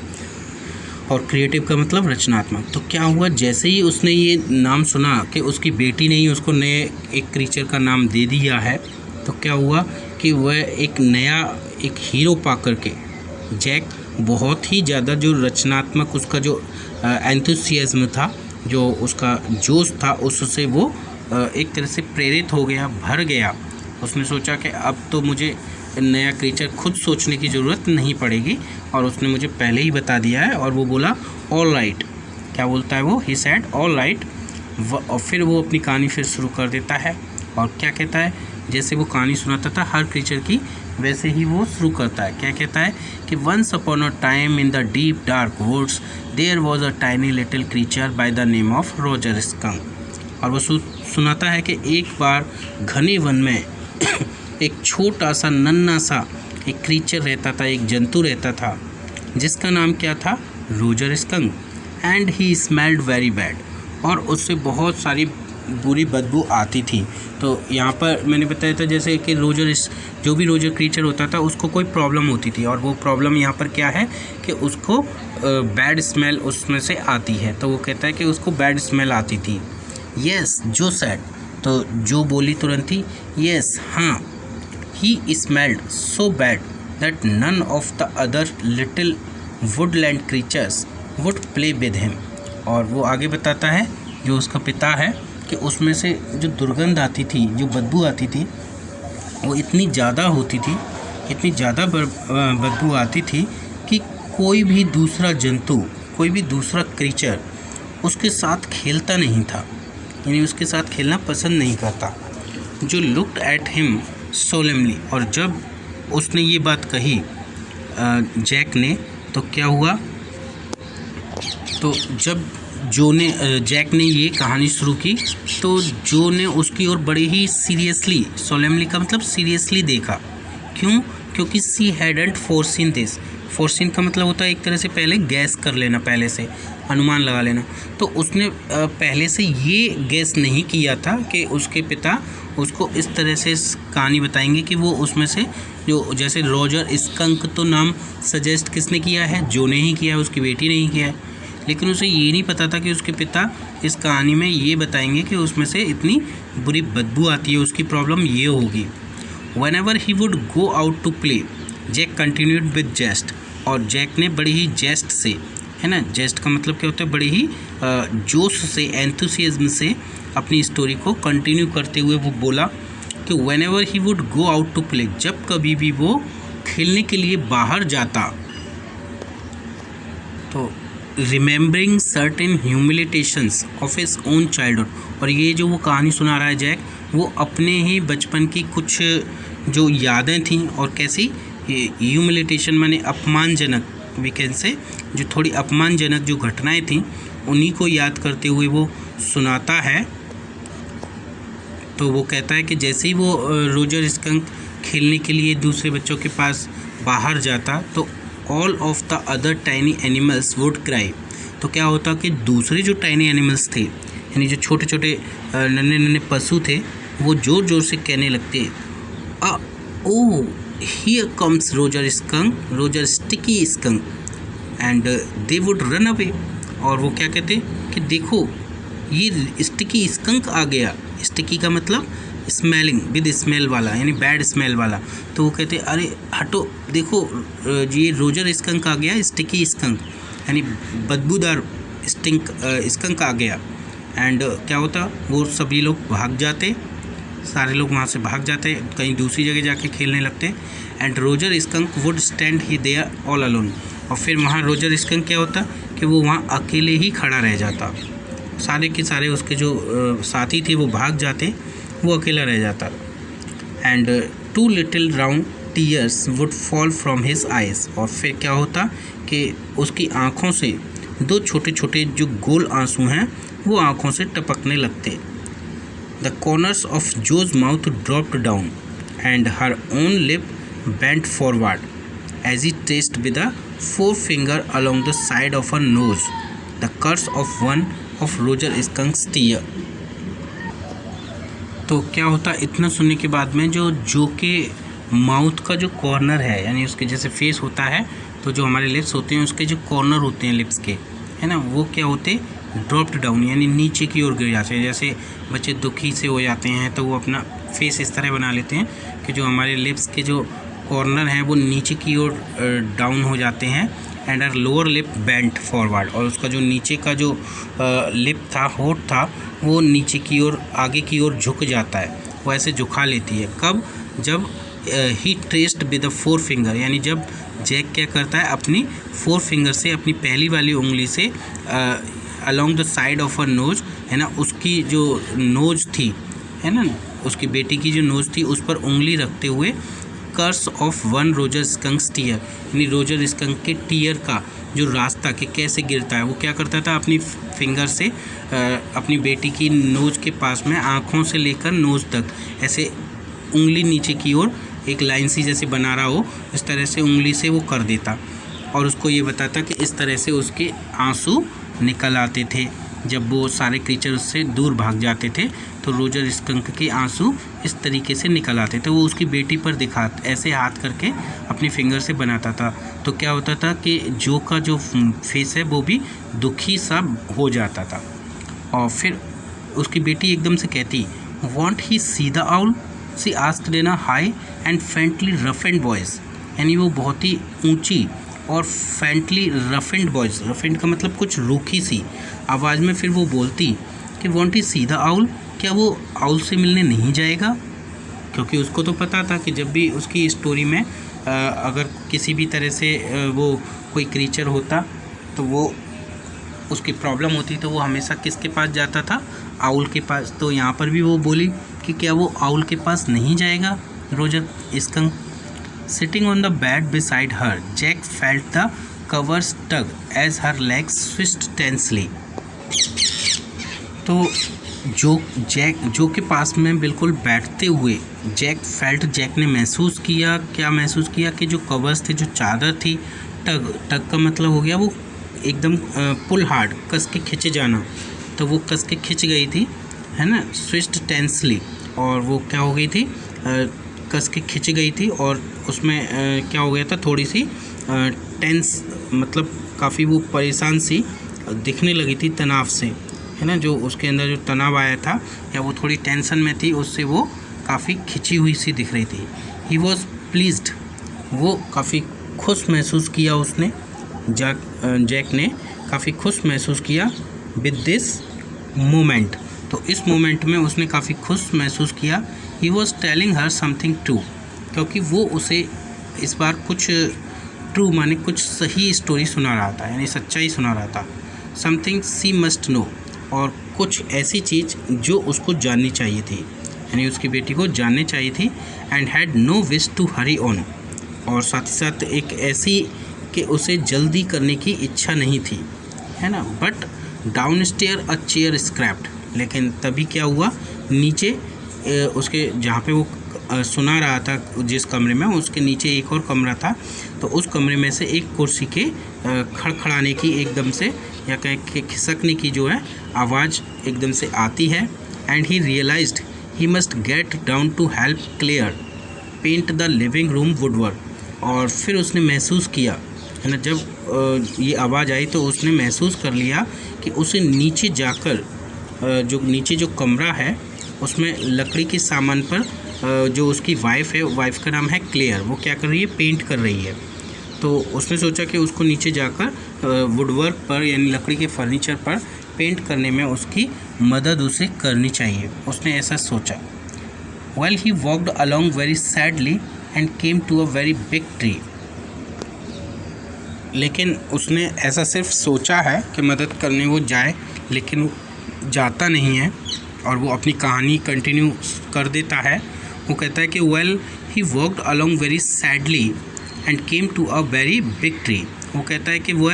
और क्रिएटिव का मतलब रचनात्मक। तो क्या हुआ, जैसे ही उसने ये नाम सुना कि उसकी बेटी ने ही उसको नए एक क्रीचर का नाम दे दिया है, तो क्या हुआ कि वह एक नया एक हीरो पा करके जैक बहुत ही ज़्यादा जो रचनात्मक उसका जो एंथुसियाज्म था, जो उसका जोश था, उससे वो एक तरह से प्रेरित हो गया, भर गया। उसने सोचा कि अब तो मुझे नया क्रीचर खुद सोचने की ज़रूरत नहीं पड़ेगी, और उसने मुझे पहले ही बता दिया है। और वो बोला ऑल राइट, क्या बोलता है वो, ही सेड ऑल राइट। और फिर वो अपनी कहानी फिर शुरू कर देता है। और क्या कहता है, जैसे वो कहानी सुनाता था हर क्रीचर की, वैसे ही वो शुरू करता है। क्या कहता है कि once upon a time in the deep dark woods there was a tiny little creature by the name of Roger Skunk. और वो सुनाता है कि एक बार घने वन में एक छोटा सा नन्हा सा एक क्रीचर रहता था, एक जंतु रहता था, जिसका नाम क्या था, Roger skunk. And he smelled very bad, और उससे बहुत सारी बुरी बदबू आती थी। तो यहाँ पर मैंने बताया था जैसे कि जो भी रोजर क्रीचर होता था उसको कोई प्रॉब्लम होती थी, और वो प्रॉब्लम यहाँ पर क्या है कि उसको बैड स्मेल उसमें से आती है। तो वो कहता है कि उसको बैड स्मेल आती थी। यस, जो सेड, तो जो बोली तुरंत ही, यस, हाँ, he smelled so bad that none of the other little woodland creatures would play with him। और वो आगे बताता है, जो उसका पिता है, कि उसमें से जो दुर्गंध आती थी, जो बदबू आती थी, वो इतनी ज़्यादा होती थी, इतनी ज़्यादा बदबू आती थी कि कोई भी दूसरा जंतु, कोई भी दूसरा क्रीचर उसके साथ खेलता नहीं था, यानी उसके साथ खेलना पसंद नहीं करता। जो लुक्ड एट हिम सोलेमली, और जब उसने ये बात कही जैक ने, तो क्या हुआ, तो जब जैक ने ये कहानी शुरू की, तो जो ने उसकी ओर बड़े ही सीरियसली, सोलेमली का मतलब सीरियसली देखा। क्यों, क्योंकि सी हैडंट फोरसीन दिस। फोरसीन का मतलब होता है एक तरह से पहले गैस कर लेना, पहले से अनुमान लगा लेना। तो उसने पहले से ये गैस नहीं किया था कि उसके पिता उसको इस तरह से कहानी बताएंगे कि वो उसमें से जो, जैसे रोजर स्कंक तो नाम सजेस्ट किसने किया है, जो ने ही किया है, उसकी बेटी ने ही किया है। लेकिन उसे ये नहीं पता था कि उसके पिता इस कहानी में ये बताएंगे कि उसमें से इतनी बुरी बदबू आती है, उसकी प्रॉब्लम ये होगी। Whenever he would go out to play, Jack continued with jest। और जैक ने बड़ी ही जेस्ट से, है ना, जेस्ट का मतलब क्या होता है, बड़ी ही जोश से, एंथुसियाज्म से अपनी स्टोरी को कंटिन्यू करते हुए वो बोला कि whenever he would go out to play, जब कभी भी वो खेलने के लिए बाहर जाता, तो remembering certain humiliations of his own childhood. और ये जो वो कहानी सुना रहा है जैक, वो अपने ही बचपन की कुछ जो यादें थीं, और कैसी ह्यूमिलिटेशन माने अपमानजनक, वी कैन से, जो थोड़ी अपमानजनक जो घटनाएं थीं, उन्हीं को याद करते हुए वो सुनाता है। तो वो कहता है कि जैसे ही वो रोजर स्कंक खेलने के लिए दूसरे बच्चों के पास बाहर जाता, तो all of the other tiny animals would cry. तो क्या होता कि दूसरे जो टाइनी एनिमल्स थे, यानी जो छोटे छोटे नन्हे नन्हे पशु थे, वो ज़ोर ज़ोर से कहने लगते, ओ here comes Roger skunk, Roger sticky skunk and they would run away। और वो क्या कहते कि देखो ये स्टिकी स्कंक आ गया। स्टिकी का मतलब स्मेलिंग विद स्मेल वाला, यानी बैड स्मेल वाला। तो वो कहते अरे हटो, देखो ये रोजर स्कंक आ गया, स्टिकी स्कंक यानी बदबूदार स्कंक आ गया। एंड क्या होता, वो सभी लोग भाग जाते, सारे लोग वहाँ से भाग जाते, कहीं दूसरी जगह जाके खेलने लगते। And Roger Skunk would stand he there all alone. और फिर वहाँ रोजर स्कंक क्या होता कि वो वहाँ अकेले ही खड़ा रह जाता। सारे के सारे उसके जो साथी थे वो भाग जाते, वो अकेला रह जाता। And 2 little round tears would fall from his eyes. और फिर क्या होता कि उसकी आँखों से 2 छोटे छोटे जो गोल आंसू हैं वो आँखों से टपकने लगते। The corners of Jo's mouth dropped down and her own lip bent forward as he traced with a forefinger along the side of her nose the curse of one of Roger Skunk's tear। तो क्या होता, इतना सुनने के बाद में जो के माउथ का जो कॉर्नर है, यानी उसके जैसे फेस होता है, तो जो हमारे लिप्स होते हैं उसके जो कॉर्नर होते हैं लिप्स के, है ना, वो क्या होते, ड्रॉप्ड डाउन यानी नीचे की ओर गिर जाते हैं। जैसे बच्चे दुखी से हो जाते हैं तो वो अपना फेस इस तरह बना लेते हैं कि जो हमारे लिप्स के जो कॉर्नर हैं वो नीचे की ओर डाउन हो जाते हैं। And her lower lip bent forward, और उसका जो नीचे का जो लिप था, होठ था, वो नीचे की ओर आगे की ओर झुक जाता है, वो ऐसे झुका लेती है। कब, जब ही ट्रेस्ड विद द 4 फिंगर, यानी जब जैक क्या करता है अपनी 4 फिंगर से, अपनी पहली वाली उंगली से along the side of a knows, है ना, उसकी जो नोज थी, है ना, उसकी बेटी की जो नोज थी उस पर उंगली रखते हुए curse of one Roger Skunk's tear, यानी रोजर स्कंक के टीयर का जो रास्ता कि कैसे गिरता है, वो क्या करता था अपनी फिंगर से अपनी बेटी की नोज के पास में आँखों से लेकर नोज तक ऐसे उंगली नीचे की ओर एक लाइन सी जैसे बना रहा हो, इस तरह से उंगली से वो कर देता और उसको ये बताता कि इस तरह से उसके आंसू निकल आते थे। जब वो सारे क्रीचर उससे दूर भाग जाते थे तो रोजर स्कंक के आंसू इस तरीके से निकल आते थे। वो उसकी बेटी पर ऐसे हाथ करके अपनी फिंगर से बनाता था। तो क्या होता था कि जो का जो फेस है वो भी दुखी सा हो जाता था। और फिर उसकी बेटी एकदम से कहती, won't he see the owl, she asked in a high and faintly roughened voice, यानी वो बहुत ही ऊंची और faintly roughened voice, roughened का मतलब कुछ रूखी सी आवाज़ में फिर वो बोलती कि want he see the owl, क्या वो आउल से मिलने नहीं जाएगा? क्योंकि उसको तो पता था कि जब भी उसकी स्टोरी में अगर किसी भी तरह से वो कोई क्रीचर होता तो वो उसकी प्रॉब्लम होती तो वो हमेशा किसके पास जाता था, आउल के पास। तो यहाँ पर भी वो बोली कि क्या वो आउल के पास नहीं जाएगा Roger Skunk. Sitting on the bed beside her, Jack felt the covers tug as her legs switched tensely. तो जो के पास में बिल्कुल बैठते हुए जैक ने महसूस किया, क्या महसूस किया कि जो कवर्स थे, जो चादर थी, टग का मतलब हो गया वो एकदम पुल हार्ड, कस के खिंचे जाना, तो वो कस के खिंच गई थी, है ना, स्विच्ड टेंसली, और वो क्या हो गई थी, कस के खिंच गई थी और उसमें क्या हो गया था, थोड़ी सी टेंस, मतलब काफ़ी वो परेशान सी दिखने लगी थी तनाव से, है ना, जो उसके अंदर जो तनाव आया था या वो थोड़ी टेंशन में थी, उससे वो काफ़ी खिंची हुई सी दिख रही थी। ही वॉज प्लीज्ड, वो काफ़ी खुश महसूस किया उसने, जैक ने काफ़ी खुश महसूस किया विद दिस मोमेंट, तो इस मोमेंट में उसने काफ़ी खुश महसूस किया। He was telling her something true, क्योंकि वो उसे इस बार कुछ ट्रू माने कुछ सही स्टोरी सुना रहा था, यानी सच्चाई सुना रहा था। समथिंग सी मस्ट नो, और कुछ ऐसी चीज़ जो उसको जाननी चाहिए थी, यानी उसकी बेटी को जाननी चाहिए थी। And had no wish to hurry on, और साथ ही साथ एक ऐसी कि उसे जल्दी करने की इच्छा नहीं थी, है ना। But downstairs a chair scraped, लेकिन तभी क्या हुआ, नीचे उसके जहाँ पे वो सुना रहा था जिस कमरे में, उसके नीचे एक और कमरा था, तो उस कमरे में से एक कुर्सी के खड़खड़ाने की एकदम से या कहें कि खिसकने की जो है आवाज़ एकदम से आती है। And he realised he must get down to help Clare paint the living room woodwork. और फिर उसने महसूस किया, है ना, जब ये आवाज़ आई तो उसने महसूस कर लिया कि उसे नीचे जाकर जो कमरा है उसमें लकड़ी के सामान पर जो उसकी वाइफ है, वाइफ का नाम है क्लेयर, वो क्या कर रही है, पेंट कर रही है। तो उसने सोचा कि उसको नीचे जाकर वुडवर्क पर यानी लकड़ी के फर्नीचर पर पेंट करने में उसकी मदद उसे करनी चाहिए, उसने ऐसा सोचा। While he walked along very sadly and came to a very big tree. लेकिन उसने ऐसा सिर्फ सोचा है कि मदद करने वो जाए, लेकिन वो जाता नहीं है और वो अपनी कहानी कंटिन्यू कर देता है। वो कहता है कि well he walked along very sadly and came to a very big tree. वो कहता है कि वो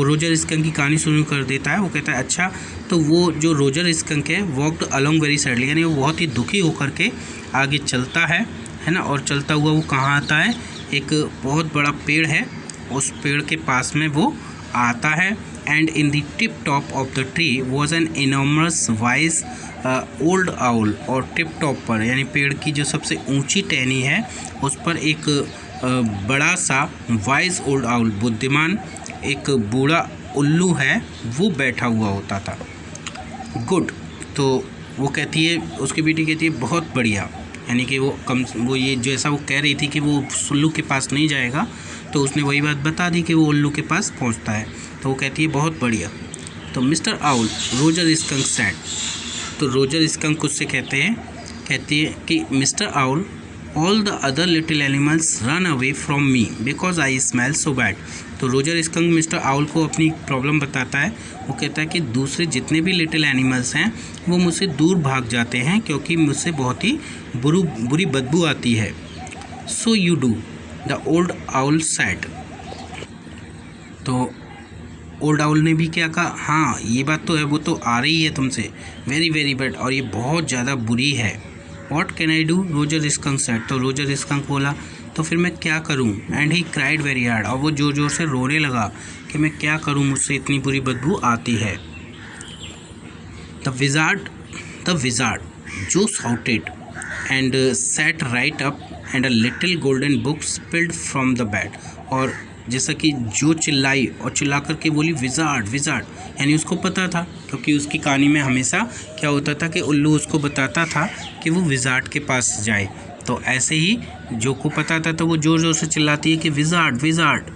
रोजर स्कंक की कहानी शुरू कर देता है। वो कहता है अच्छा, तो वो जो रोजर स्कंक है वॉक्ड अलॉन्ग वेरी सैडली, यानी वो बहुत ही दुखी होकर के आगे चलता है ना। और चलता हुआ वो कहाँ आता है, एक बहुत बड़ा पेड़ है, उस पेड़ के पास में वो आता है। And in the tip top of the tree was an enormous wise old owl. और टिप टॉप पर यानी पेड़ की जो सबसे ऊंची टहनी है उस पर एक बड़ा सा वाइज ओल्ड आउल, बुद्धिमान एक बूढ़ा उल्लू है, वो बैठा हुआ होता था। गुड। तो वो कहती है, उसकी बेटी कहती है बहुत बढ़िया, यानी कि वो ये जैसा वो कह रही थी कि वो उल्लू के पास नहीं जाएगा, तो उसने वही बात बता दी कि वो उल्लू के पास पहुंचता है। तो वो कहती है बहुत बढ़िया। तो mister owl Roger skunk said, तो रोजर स्कंक उससे कहती है कि mister owl all the other little animals run away from me because I smell so bad. तो रोजर स्कंक मिस्टर आउल को अपनी प्रॉब्लम बताता है। वो कहता है कि दूसरे जितने भी लिटिल एनिमल्स हैं वो मुझसे दूर भाग जाते हैं क्योंकि मुझसे बहुत ही बुरी बदबू आती है। So you do, the old owl said. तो ओल्ड आउल ने भी क्या कहा, हाँ ये बात तो है, वो तो आ रही है तुमसे, वेरी वेरी बैड, और ये बहुत ज़्यादा बुरी है। What can I do, Roger skunk said. तो रोजर स्कंक बोला तो फिर मैं क्या करूं। And he cried very hard, और वो जोर जोर से रोने लगा कि मैं क्या करूं, मुझसे इतनी बुरी बदबू आती है। द विजार्ड जो shouted and set right up and a little golden book spilled from the bed. और जैसा कि जो चिल्लाई और चिल्ला करके बोली विजार्ड विजार्ड, यानी उसको पता था, क्योंकि उसकी कहानी में हमेशा क्या होता था कि उल्लू उसको बताता था कि वो विजार्ड के पास जाए। तो ऐसे ही जो को पता था तो वो जोर जोर से चिल्लाती है कि wizard wizard.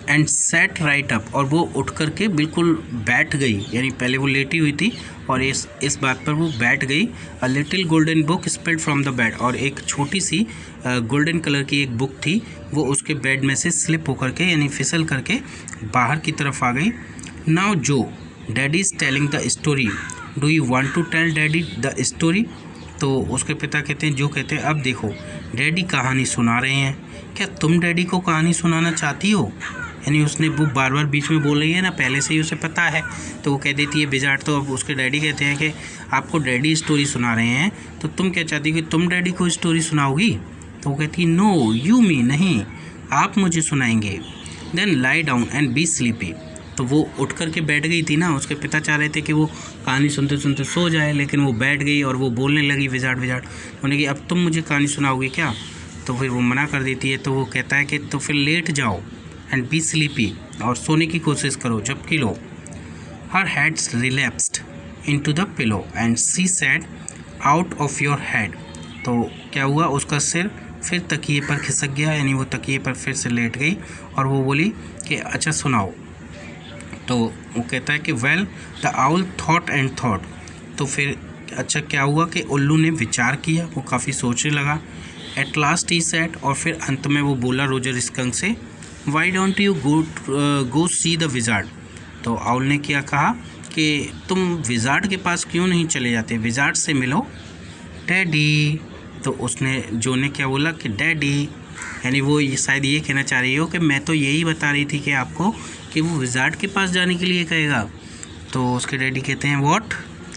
And set right up, और वो उठ करके बिल्कुल बैठ गई, यानी पहले वो लेटी हुई थी और इस बात पर वो बैठ गई। A little golden book spilled from the bed, और एक छोटी सी गोल्डन कलर की एक बुक थी, वो उसके बेड में से स्लिप होकर के यानी फिसल करके बाहर की तरफ आ गई। Now Jo daddy is telling the story, do you want to tell daddy the story. तो उसके पिता कहते हैं, जो कहते हैं अब देखो डैडी कहानी सुना रहे हैं, क्या तुम डैडी को कहानी सुनाना चाहती हो। यानी उसने वो बार बार बीच में बोल रही है ना, पहले से ही उसे पता है, तो वो कह देती है विजार्ड। तो अब उसके डैडी कहते हैं कि आपको डैडी स्टोरी सुना रहे हैं, तो तुम क्या चाहती हो कि तुम डैडी को स्टोरी सुनाओगी। तो वो कहती है नो यू मी, नहीं आप मुझे सुनाएंगे। Then lie down and be sleepy. तो वो उठ कर के बैठ गई थी ना, उसके पिता चाह रहे थे कि वो कहानी सुनते सुनते सो जाए, लेकिन वो बैठ गई और वो बोलने लगी विजार्ड विजार्ड, बोले कि अब तुम मुझे कहानी सुनाओगे क्या। तो फिर वो मना कर देती है। तो वो कहता है कि तो फिर लेट जाओ एंड बी स्लीपी, और सोने की कोशिश करो झपकी लो। Her heads relapsed into the pillow and she said out of your head. तो क्या हुआ, उसका सिर फिर तकिए पर खिसक गया, यानी वो तकिए पर फिर से लेट गई और वो बोली कि अच्छा सुनाओ। तो वो कहता है कि well the owl thought and thought. तो फिर अच्छा क्या हुआ कि उल्लू ने विचार किया, वो काफ़ी सोचने लगा। एट लास्ट ही सेड, और फिर अंत में वो बोला रोजर स्कंक से, why don't you go see the wizard. तो आउल ने क्या कहा कि तुम विजार्ड के पास क्यों नहीं चले जाते, विजार्ड से मिलो। डैडी, तो उसने जो ने क्या बोला कि डैडी, यानी वो शायद ये कहना चाह रही हो कि मैं तो यही बता रही थी कि आपको कि वो विजार्ड के पास जाने के लिए कहेगा। तो उसके डैडी कहते हैं व्हाट,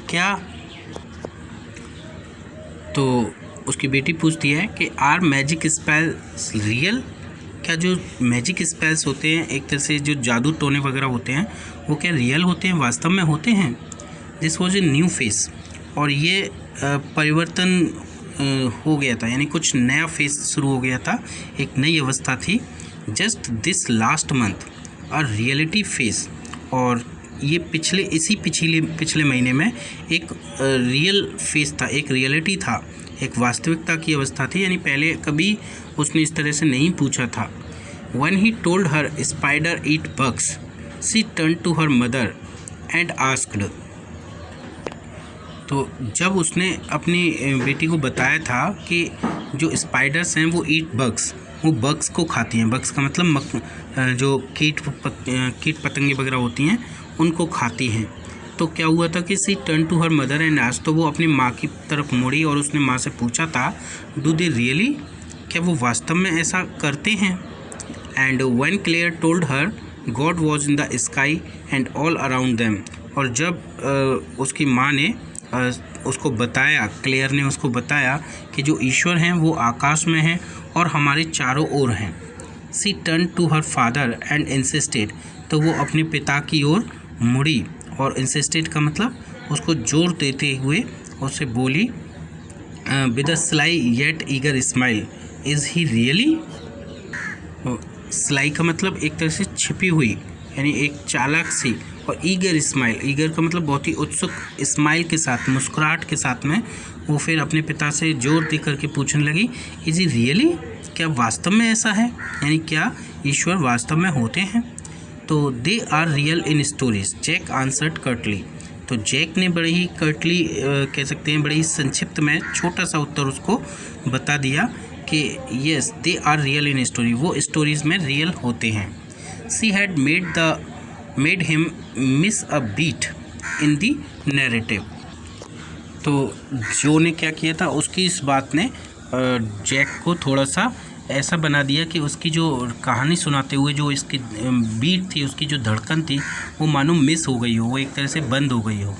क्या। तो उसकी बेटी पूछती है कि आर मैजिक स्पेल्स रियल, क्या जो मैजिक स्पेल्स होते हैं, एक तरह से जो जादू टोने वगैरह होते हैं, वो क्या रियल होते हैं, वास्तव में होते हैं। This was a new face, और ये परिवर्तन हो गया था, यानी कुछ नया फेज शुरू हो गया था, एक नई अवस्था थी। Just this last month a reality phase, और ये पिछले महीने में एक रियल फेज था, एक रियलिटी था, एक वास्तविकता की अवस्था थी, यानी पहले कभी उसने इस तरह से नहीं पूछा था। When he told her spider eat bugs, she turned to her mother and asked. तो जब उसने अपनी बेटी को बताया था कि जो स्पाइडर्स हैं वो ईट बग्स, वो बग्स को खाती हैं, बग्स का मतलब जो कीट पतंगे वगैरह होती हैं उनको खाती हैं, तो क्या हुआ था कि she turn to her mother and asked, तो वो अपनी माँ की तरफ मुड़ी और उसने माँ से पूछा था, डू दे रियली, क्या वो वास्तव में ऐसा करते हैं। And when Claire told her God was in the sky and all around them, और जब उसकी माँ ने उसको बताया, क्लेयर ने उसको बताया कि जो ईश्वर हैं वो आकाश में हैं और हमारे चारों ओर हैं। She turn to her father and insisted, तो वो अपने पिता की ओर मुड़ी और इंसिस्टेड का मतलब उसको जोर देते हुए उससे बोली, with a sly yet eager smile, is he really. Sly का मतलब एक तरह से छिपी हुई, यानी एक चालाक सी, और ईगर स्माइल, ईगर का मतलब बहुत ही उत्सुक स्माइल के साथ, मुस्कुराहट के साथ में वो फिर अपने पिता से जोर दे करके पूछने लगी, इज़ ही रियली, क्या वास्तव में ऐसा है, यानी क्या ईश्वर वास्तव में होते हैं। तो they are real in stories, Jack answered curtly, तो जैक ने बड़े ही कर्टली कह सकते हैं, बड़े ही संक्षिप्त में छोटा सा उत्तर उसको बता दिया कि yes they are real in story, वो स्टोरीज़ में रियल होते हैं। She had made him miss a beat in the narrative, तो जो ने क्या किया था, उसकी इस बात ने जैक को थोड़ा सा ऐसा बना दिया कि उसकी जो कहानी सुनाते हुए जो इसकी बीट थी, उसकी जो धड़कन थी, वो मानो मिस हो गई हो, वो एक तरह से बंद हो गई हो।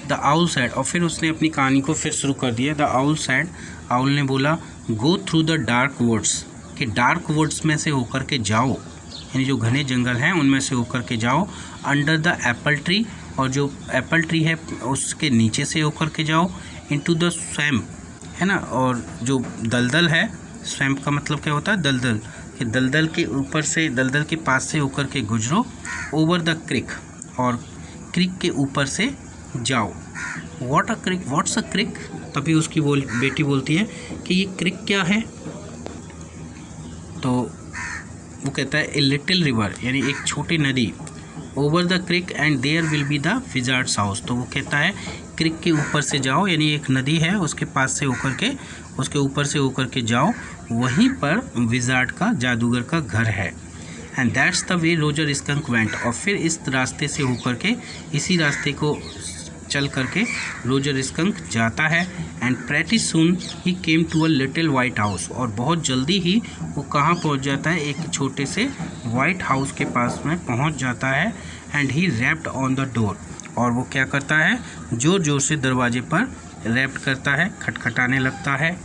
द आउल सैड, और फिर उसने अपनी कहानी को फिर शुरू कर दिया। द आउल सैड, आउल ने बोला, go through the dark woods, कि डार्क वुड्स में से होकर के जाओ, यानी जो घने जंगल हैं उनमें से होकर के जाओ। अंडर द एप्पल ट्री, और जो एप्पल ट्री है उसके नीचे से होकर के जाओ। इनटू द स्वैम्प, है ना, और जो दलदल है, स्वैम्प का मतलब क्या होता है, दलदल, कि दलदल के ऊपर से, दलदल के पास से होकर के गुजरो। ओवर द क्रिक, और क्रिक के ऊपर से जाओ। What a Crick, what's a क्रिक, तभी उसकी बेटी बोलती है कि ये क्रिक क्या है, तो वो कहता है ए लिटिल रिवर, यानी एक छोटी नदी। Over the creek and there will be the wizard's house, तो वो कहता है क्रिक के ऊपर से जाओ, यानी एक नदी है उसके पास से होकर के, उसके ऊपर से होकर के जाओ, वहीं पर विजार्ड का, जादूगर का घर है। And that's the way Roger skunk went, और फिर इस रास्ते से होकर के, इसी रास्ते को चल करके रोजर स्कंक जाता है। And pretty soon he came to a little white house, और बहुत जल्दी ही वो कहाँ पहुँच जाता है, एक छोटे से वाइट हाउस के पास में पहुँच जाता है। And he wrapped on the door, और वो क्या करता है, जोर जोर से दरवाजे पर रैप्ड करता है, खटखटाने लगता है।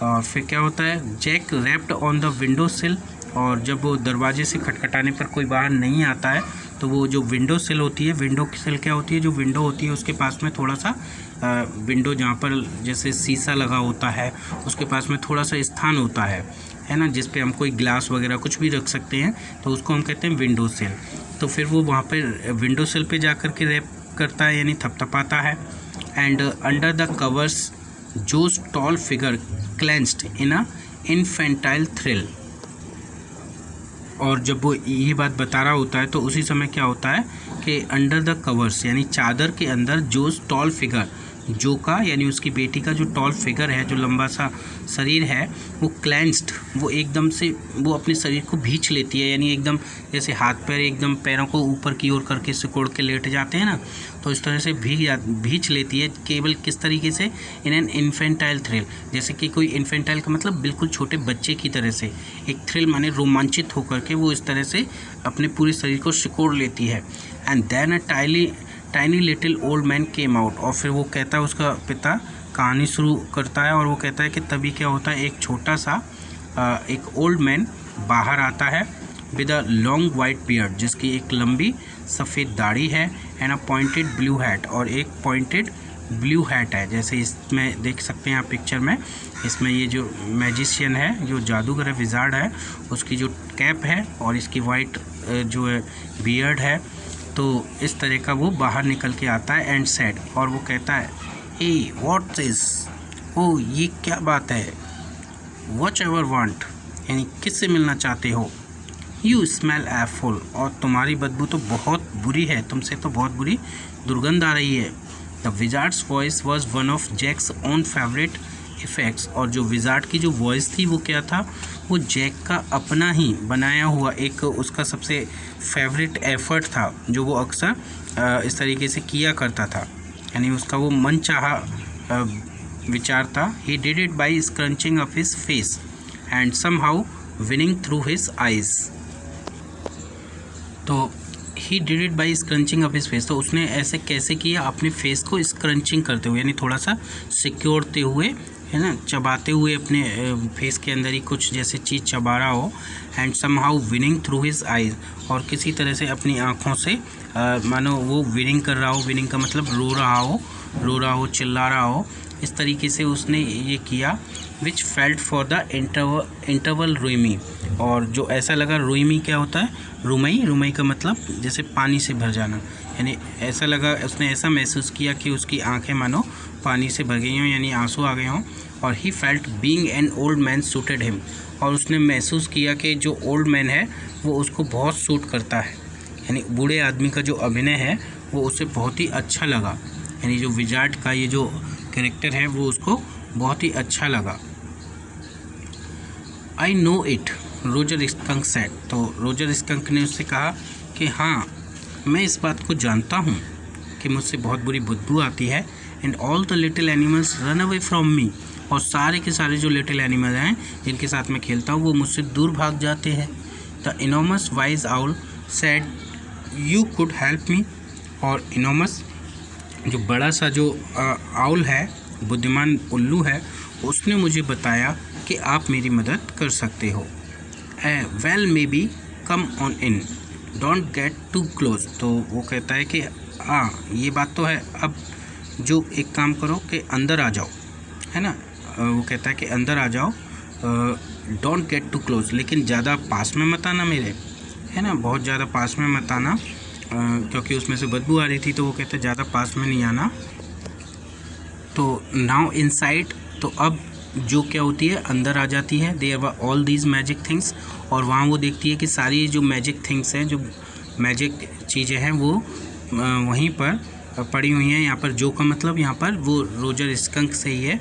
और फिर क्या होता है, Jack rapped on the window sill, और जब वो दरवाजे से खटखटाने पर कोई बाहर नहीं आता है, तो वो जो विंडो सिल होती है, विंडो सिल क्या होती है, जो विंडो होती है उसके पास में थोड़ा सा विंडो जहाँ पर जैसे शीशा लगा होता है, उसके पास में थोड़ा सा स्थान होता है ना, जिस पे हम कोई ग्लास वगैरह कुछ भी रख सकते हैं, तो उसको हम कहते हैं विंडो सिल। तो फिर वो वहाँ पर विंडो सिल पे जा कर के रैप करता है, यानी थपथपाता है। And under the covers Jo's tall figure clenched in a infantile thrill, और जब वो ये बात बता रहा होता है तो उसी समय क्या होता है कि अंडर द कवर्स, यानी चादर के अंदर, जोस टॉल फिगर, जो का यानी उसकी बेटी का जो टॉल फिगर है, जो लंबा सा शरीर है, वो क्लेंस्ड, वो एकदम से वो अपने शरीर को भींच लेती है, यानी एकदम जैसे हाथ पैर एकदम पैरों को ऊपर की ओर करके सिकोड़ के लेट जाते हैं ना, तो इस तरह से भींच लेती है। केवल किस तरीके से, इन एन इन्फेंटाइल थ्रिल, जैसे कि कोई इन्फेंटाइल का मतलब बिल्कुल छोटे बच्चे की तरह से, एक थ्रिल माने रोमांचित होकर के वो इस तरह से अपने पूरे शरीर को सिकोड़ लेती है। And then a tiny little old man came out, और फिर वो कहता है, उसका पिता कहानी शुरू करता है, और वो कहता है कि तभी क्या होता है, एक छोटा सा एक ओल्ड मैन बाहर आता है, with a long white beard, जिसकी एक लंबी सफ़ेद दाढ़ी है, and a pointed blue hat, और एक पॉइंटेड ब्लू हैट है, जैसे इसमें देख सकते हैं आप पिक्चर में, इसमें ये जो मैजिशियन है, जो जादूगर है, विजार्ड है, उसकी जो कैप है और इसकी वाइट जो है बियर्ड है, तो इस तरह का वो बाहर निकल के आता है एंड सेड, और वो कहता है ए व्हाट इज, ओ ये क्या बात है, व्हाट एवर वांट, यानी किससे मिलना चाहते हो, यू स्मेल एफुल, और तुम्हारी बदबू तो बहुत बुरी है, तुमसे तो बहुत बुरी दुर्गंध आ रही है। The wizard's voice was one of Jack's own favourite effects, और जो विजार्ड की जो वॉइस थी वो क्या था, वो जैक का अपना ही बनाया हुआ एक उसका सबसे फेवरेट एफर्ट था, जो वो अक्सर इस तरीके से किया करता था, यानी उसका वो मनचाहा विचार था। He did it by scrunching off his face and somehow whining through his eyes. तो he did it by scrunching off his face, तो उसने ऐसे कैसे किया, अपने फेस को स्क्रंचिंग करते हुए, यानी थोड़ा सा सिक्योरते हुए, है ना, चबाते हुए अपने फेस के अंदर ही कुछ जैसे चीज़ चबा रहा हो, and somehow whining through his eyes, और किसी तरह से अपनी आँखों से मानो वो विनिंग कर रहा हो, विनिंग का मतलब रो रहा हो, चिल्ला रहा हो, इस तरीके से उसने ये किया। विच फेल्ट फॉर द इंटरवल रुइमी, और जो ऐसा लगा, रुइमी क्या होता है, रुमई का मतलब जैसे पानी से भर जाना, यानी ऐसा लगा, उसने ऐसा महसूस किया कि उसकी आंखें मानो पानी से भर गई हों, यानी आंसू आ गए हों। और he felt being an old man suited him, और उसने महसूस किया कि जो ओल्ड मैन है वो उसको बहुत सूट करता है, यानी बूढ़े आदमी का जो अभिनय है वो उसे बहुत ही अच्छा लगा, यानी जो विजार्ड का ये जो कैरेक्टर है वो उसको बहुत ही अच्छा लगा। I know it, Roger skunk said, तो रोजर स्कंक ने उससे कहा कि हाँ, मैं इस बात को जानता हूँ कि मुझसे बहुत बुरी बदबू आती है, and all the little animals run away from me, और सारे के सारे जो लिटिल एनिमल हैं जिनके साथ मैं खेलता हूँ वो मुझसे दूर भाग जाते हैं। The enormous wise owl said you could help me, और इनॉमस जो बड़ा सा जो आउल है, बुद्धिमान उल्लू है, उसने मुझे बताया कि आप मेरी मदद कर सकते हो। Well maybe come on in, don't get too close, तो वो कहता है कि हाँ ये बात तो है, अब जो एक काम करो कि अंदर आ जाओ, है ना, वो कहता है कि अंदर आ जाओ, डोंट गेट टू क्लोज, लेकिन ज़्यादा पास में मत आना मेरे, है ना, बहुत ज़्यादा पास में मत आना, क्योंकि उसमें से बदबू आ रही थी, तो वो कहते हैं ज़्यादा पास में नहीं आना। तो नाउ इनसाइड, तो अब जो क्या होती है, अंदर आ जाती है, there were all these magic things, और वहाँ वो देखती है कि सारी जो मैजिक थिंग्स हैं, जो मैजिक चीज़ें हैं वो वहीं पर पड़ी हुई हैं। यहाँ पर जो का मतलब यहाँ पर वो रोजर स्कंक से ही है।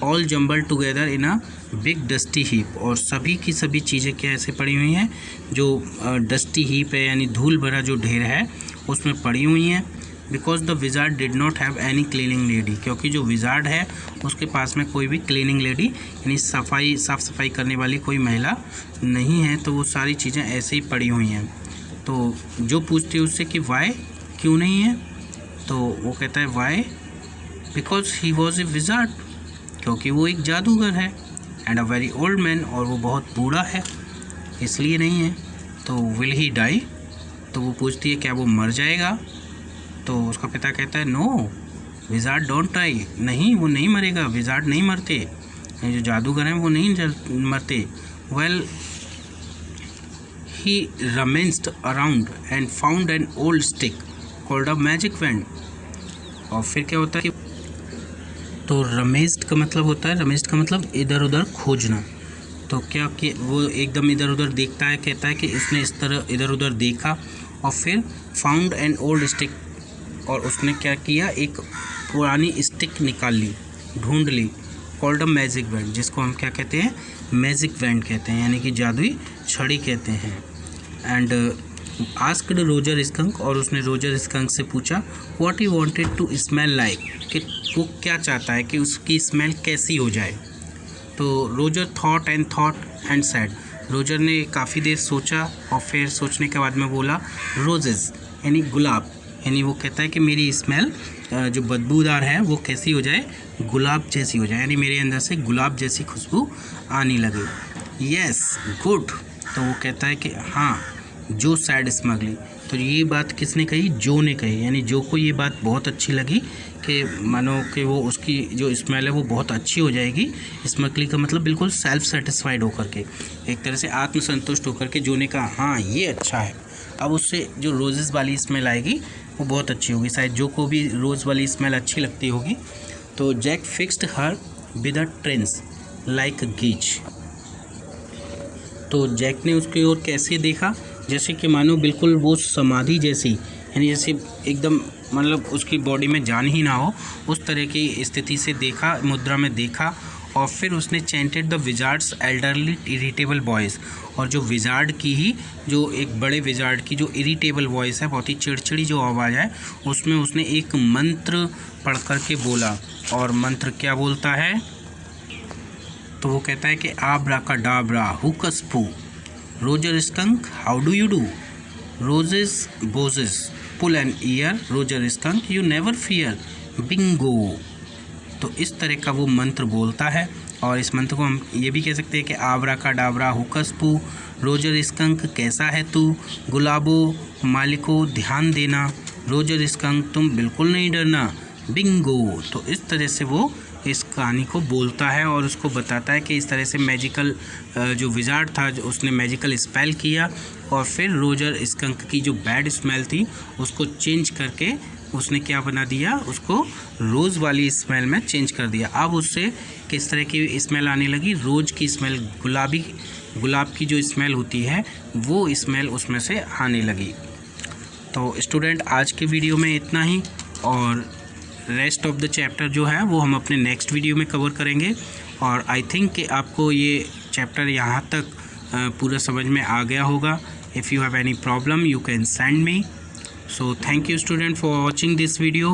All jumbled together in a big dusty heap, और सभी की सभी चीज़ें क्या ऐसे पड़ी हुई हैं, जो डस्टी हीप है, यानी धूल भरा जो ढेर है उसमें पड़ी हुई हैं। Because the wizard did not have any cleaning lady, क्योंकि जो विजार्ड है उसके पास में कोई भी क्लीनिंग लेडी, यानी साफ़ सफाई करने वाली कोई महिला नहीं है, तो वो सारी चीज़ें ऐसे ही पड़ी हुई हैं। तो जो पूछती है उससे कि वाई, क्यों नहीं है, तो वो कहता है why because he was a wizard, क्योंकि वो एक जादूगर है, and a very old man, और वो बहुत बूढ़ा है, इसलिए नहीं है। तो विल ही डाई, तो वो पूछती है क्या वो मर जाएगा, तो उसका पिता कहता है नो विजार्ड डोंट डाई, नहीं वो नहीं मरेगा, विजार्ड नहीं मरते, जो जादूगर हैं वो नहीं मरते। Well he rummaged around and found an old stick called a magic wand, और फिर क्या होता है कि तो रमेस्ड का मतलब होता है, रमेस्ड का मतलब इधर उधर खोजना, तो क्या कि वो एकदम इधर उधर देखता है, कहता है कि इसने इस तरह इधर उधर देखा, और फिर फाउंड एन ओल्ड स्टिक, और उसने क्या किया, एक पुरानी स्टिक निकाल ली, ढूंढ ली, कॉल्ड अ मैजिक वैंड, जिसको हम क्या कहते हैं, मैजिक वैंड कहते हैं, यानी कि जादुई छड़ी कहते हैं। एंड आस्क्ड रोजर स्कंक, और उसने रोजर स्कंक से पूछा what he wanted to smell like, कि वो क्या चाहता है कि उसकी स्मेल कैसी हो जाए। तो Roger thought and said, Roger ने काफ़ी देर सोचा और फिर सोचने के बाद में बोला रोजेस, यानी गुलाब, यानी वो कहता है कि मेरी स्मेल जो बदबूदार है वो कैसी हो जाए, गुलाब जैसी हो जाए, यानी मेरे अंदर से गुलाब जैसी खुशबू आने लगे। यस गुड, तो वो कहता है कि हाँ जो सैड स्मगली। तो ये बात किसने कही? जो ने कही, यानी जो को ये बात बहुत अच्छी लगी कि मानो कि वो उसकी जो स्मेल है वो बहुत अच्छी हो जाएगी। स्मगली का मतलब बिल्कुल सेल्फ सेटिस्फाइड होकर के, एक तरह से आत्मसंतुष्ट होकर के जो ने कहा हाँ ये अच्छा है। अब उससे जो रोजेस वाली स्मेल आएगी वो बहुत अच्छी होगी। शायद जो को भी रोज़ वाली स्मेल अच्छी लगती होगी। तो Jack fixed her with a trance like गीच। तो जैक ने उसकी ओर कैसे देखा? जैसे कि मानो बिल्कुल वो समाधि जैसी, यानी जैसे एकदम मतलब उसकी बॉडी में जान ही ना हो, उस तरह की स्थिति से देखा, मुद्रा में देखा। और फिर उसने chanted the Wizards elderly irritable voice. और जो विजार्ड की ही, जो एक बड़े विजार्ड की जो इरिटेबल वॉइस है, बहुत ही चिड़चिड़ी जो आवाज़ है, उसमें उसने एक मंत्र पढ़ कर के बोला। और मंत्र क्या बोलता है? तो वो कहता है कि आब्राकाडाब्रा हुकस्पू Roger Skunk how do you do, roses boses pull an ear, Roger Skunk you never fear, bingo. तो इस तरह का वो मंत्र बोलता है। और इस मंत्र को हम ये भी कह सकते हैं कि आब्राकाडाब्रा हुकस्पू रोजर स्कंक कैसा है तू, गुलाबो मालिको ध्यान देना, रोजर स्कंक तुम बिल्कुल नहीं डरना, बिंगो। तो इस तरह से वो इस कहानी को बोलता है और उसको बताता है कि इस तरह से मैजिकल जो विजार्ड था जो उसने मैजिकल स्पेल किया और फिर रोजर स्कंक की जो बैड स्मेल थी उसको चेंज करके उसने क्या बना दिया, उसको रोज़ वाली स्मेल में चेंज कर दिया। अब उससे किस तरह की स्मेल आने लगी? रोज़ की स्मेल, गुलाब की जो स्मेल होती है वो स्मेल उसमें से आने लगी। तो स्टूडेंट आज के वीडियो में इतना ही, और रेस्ट ऑफ द चैप्टर जो है वो हम अपने नेक्स्ट वीडियो में कवर करेंगे। और आई थिंक कि आपको ये चैप्टर यहाँ तक पूरा समझ में आ गया होगा। If you have any problem you can send me. So thank you student for watching this video.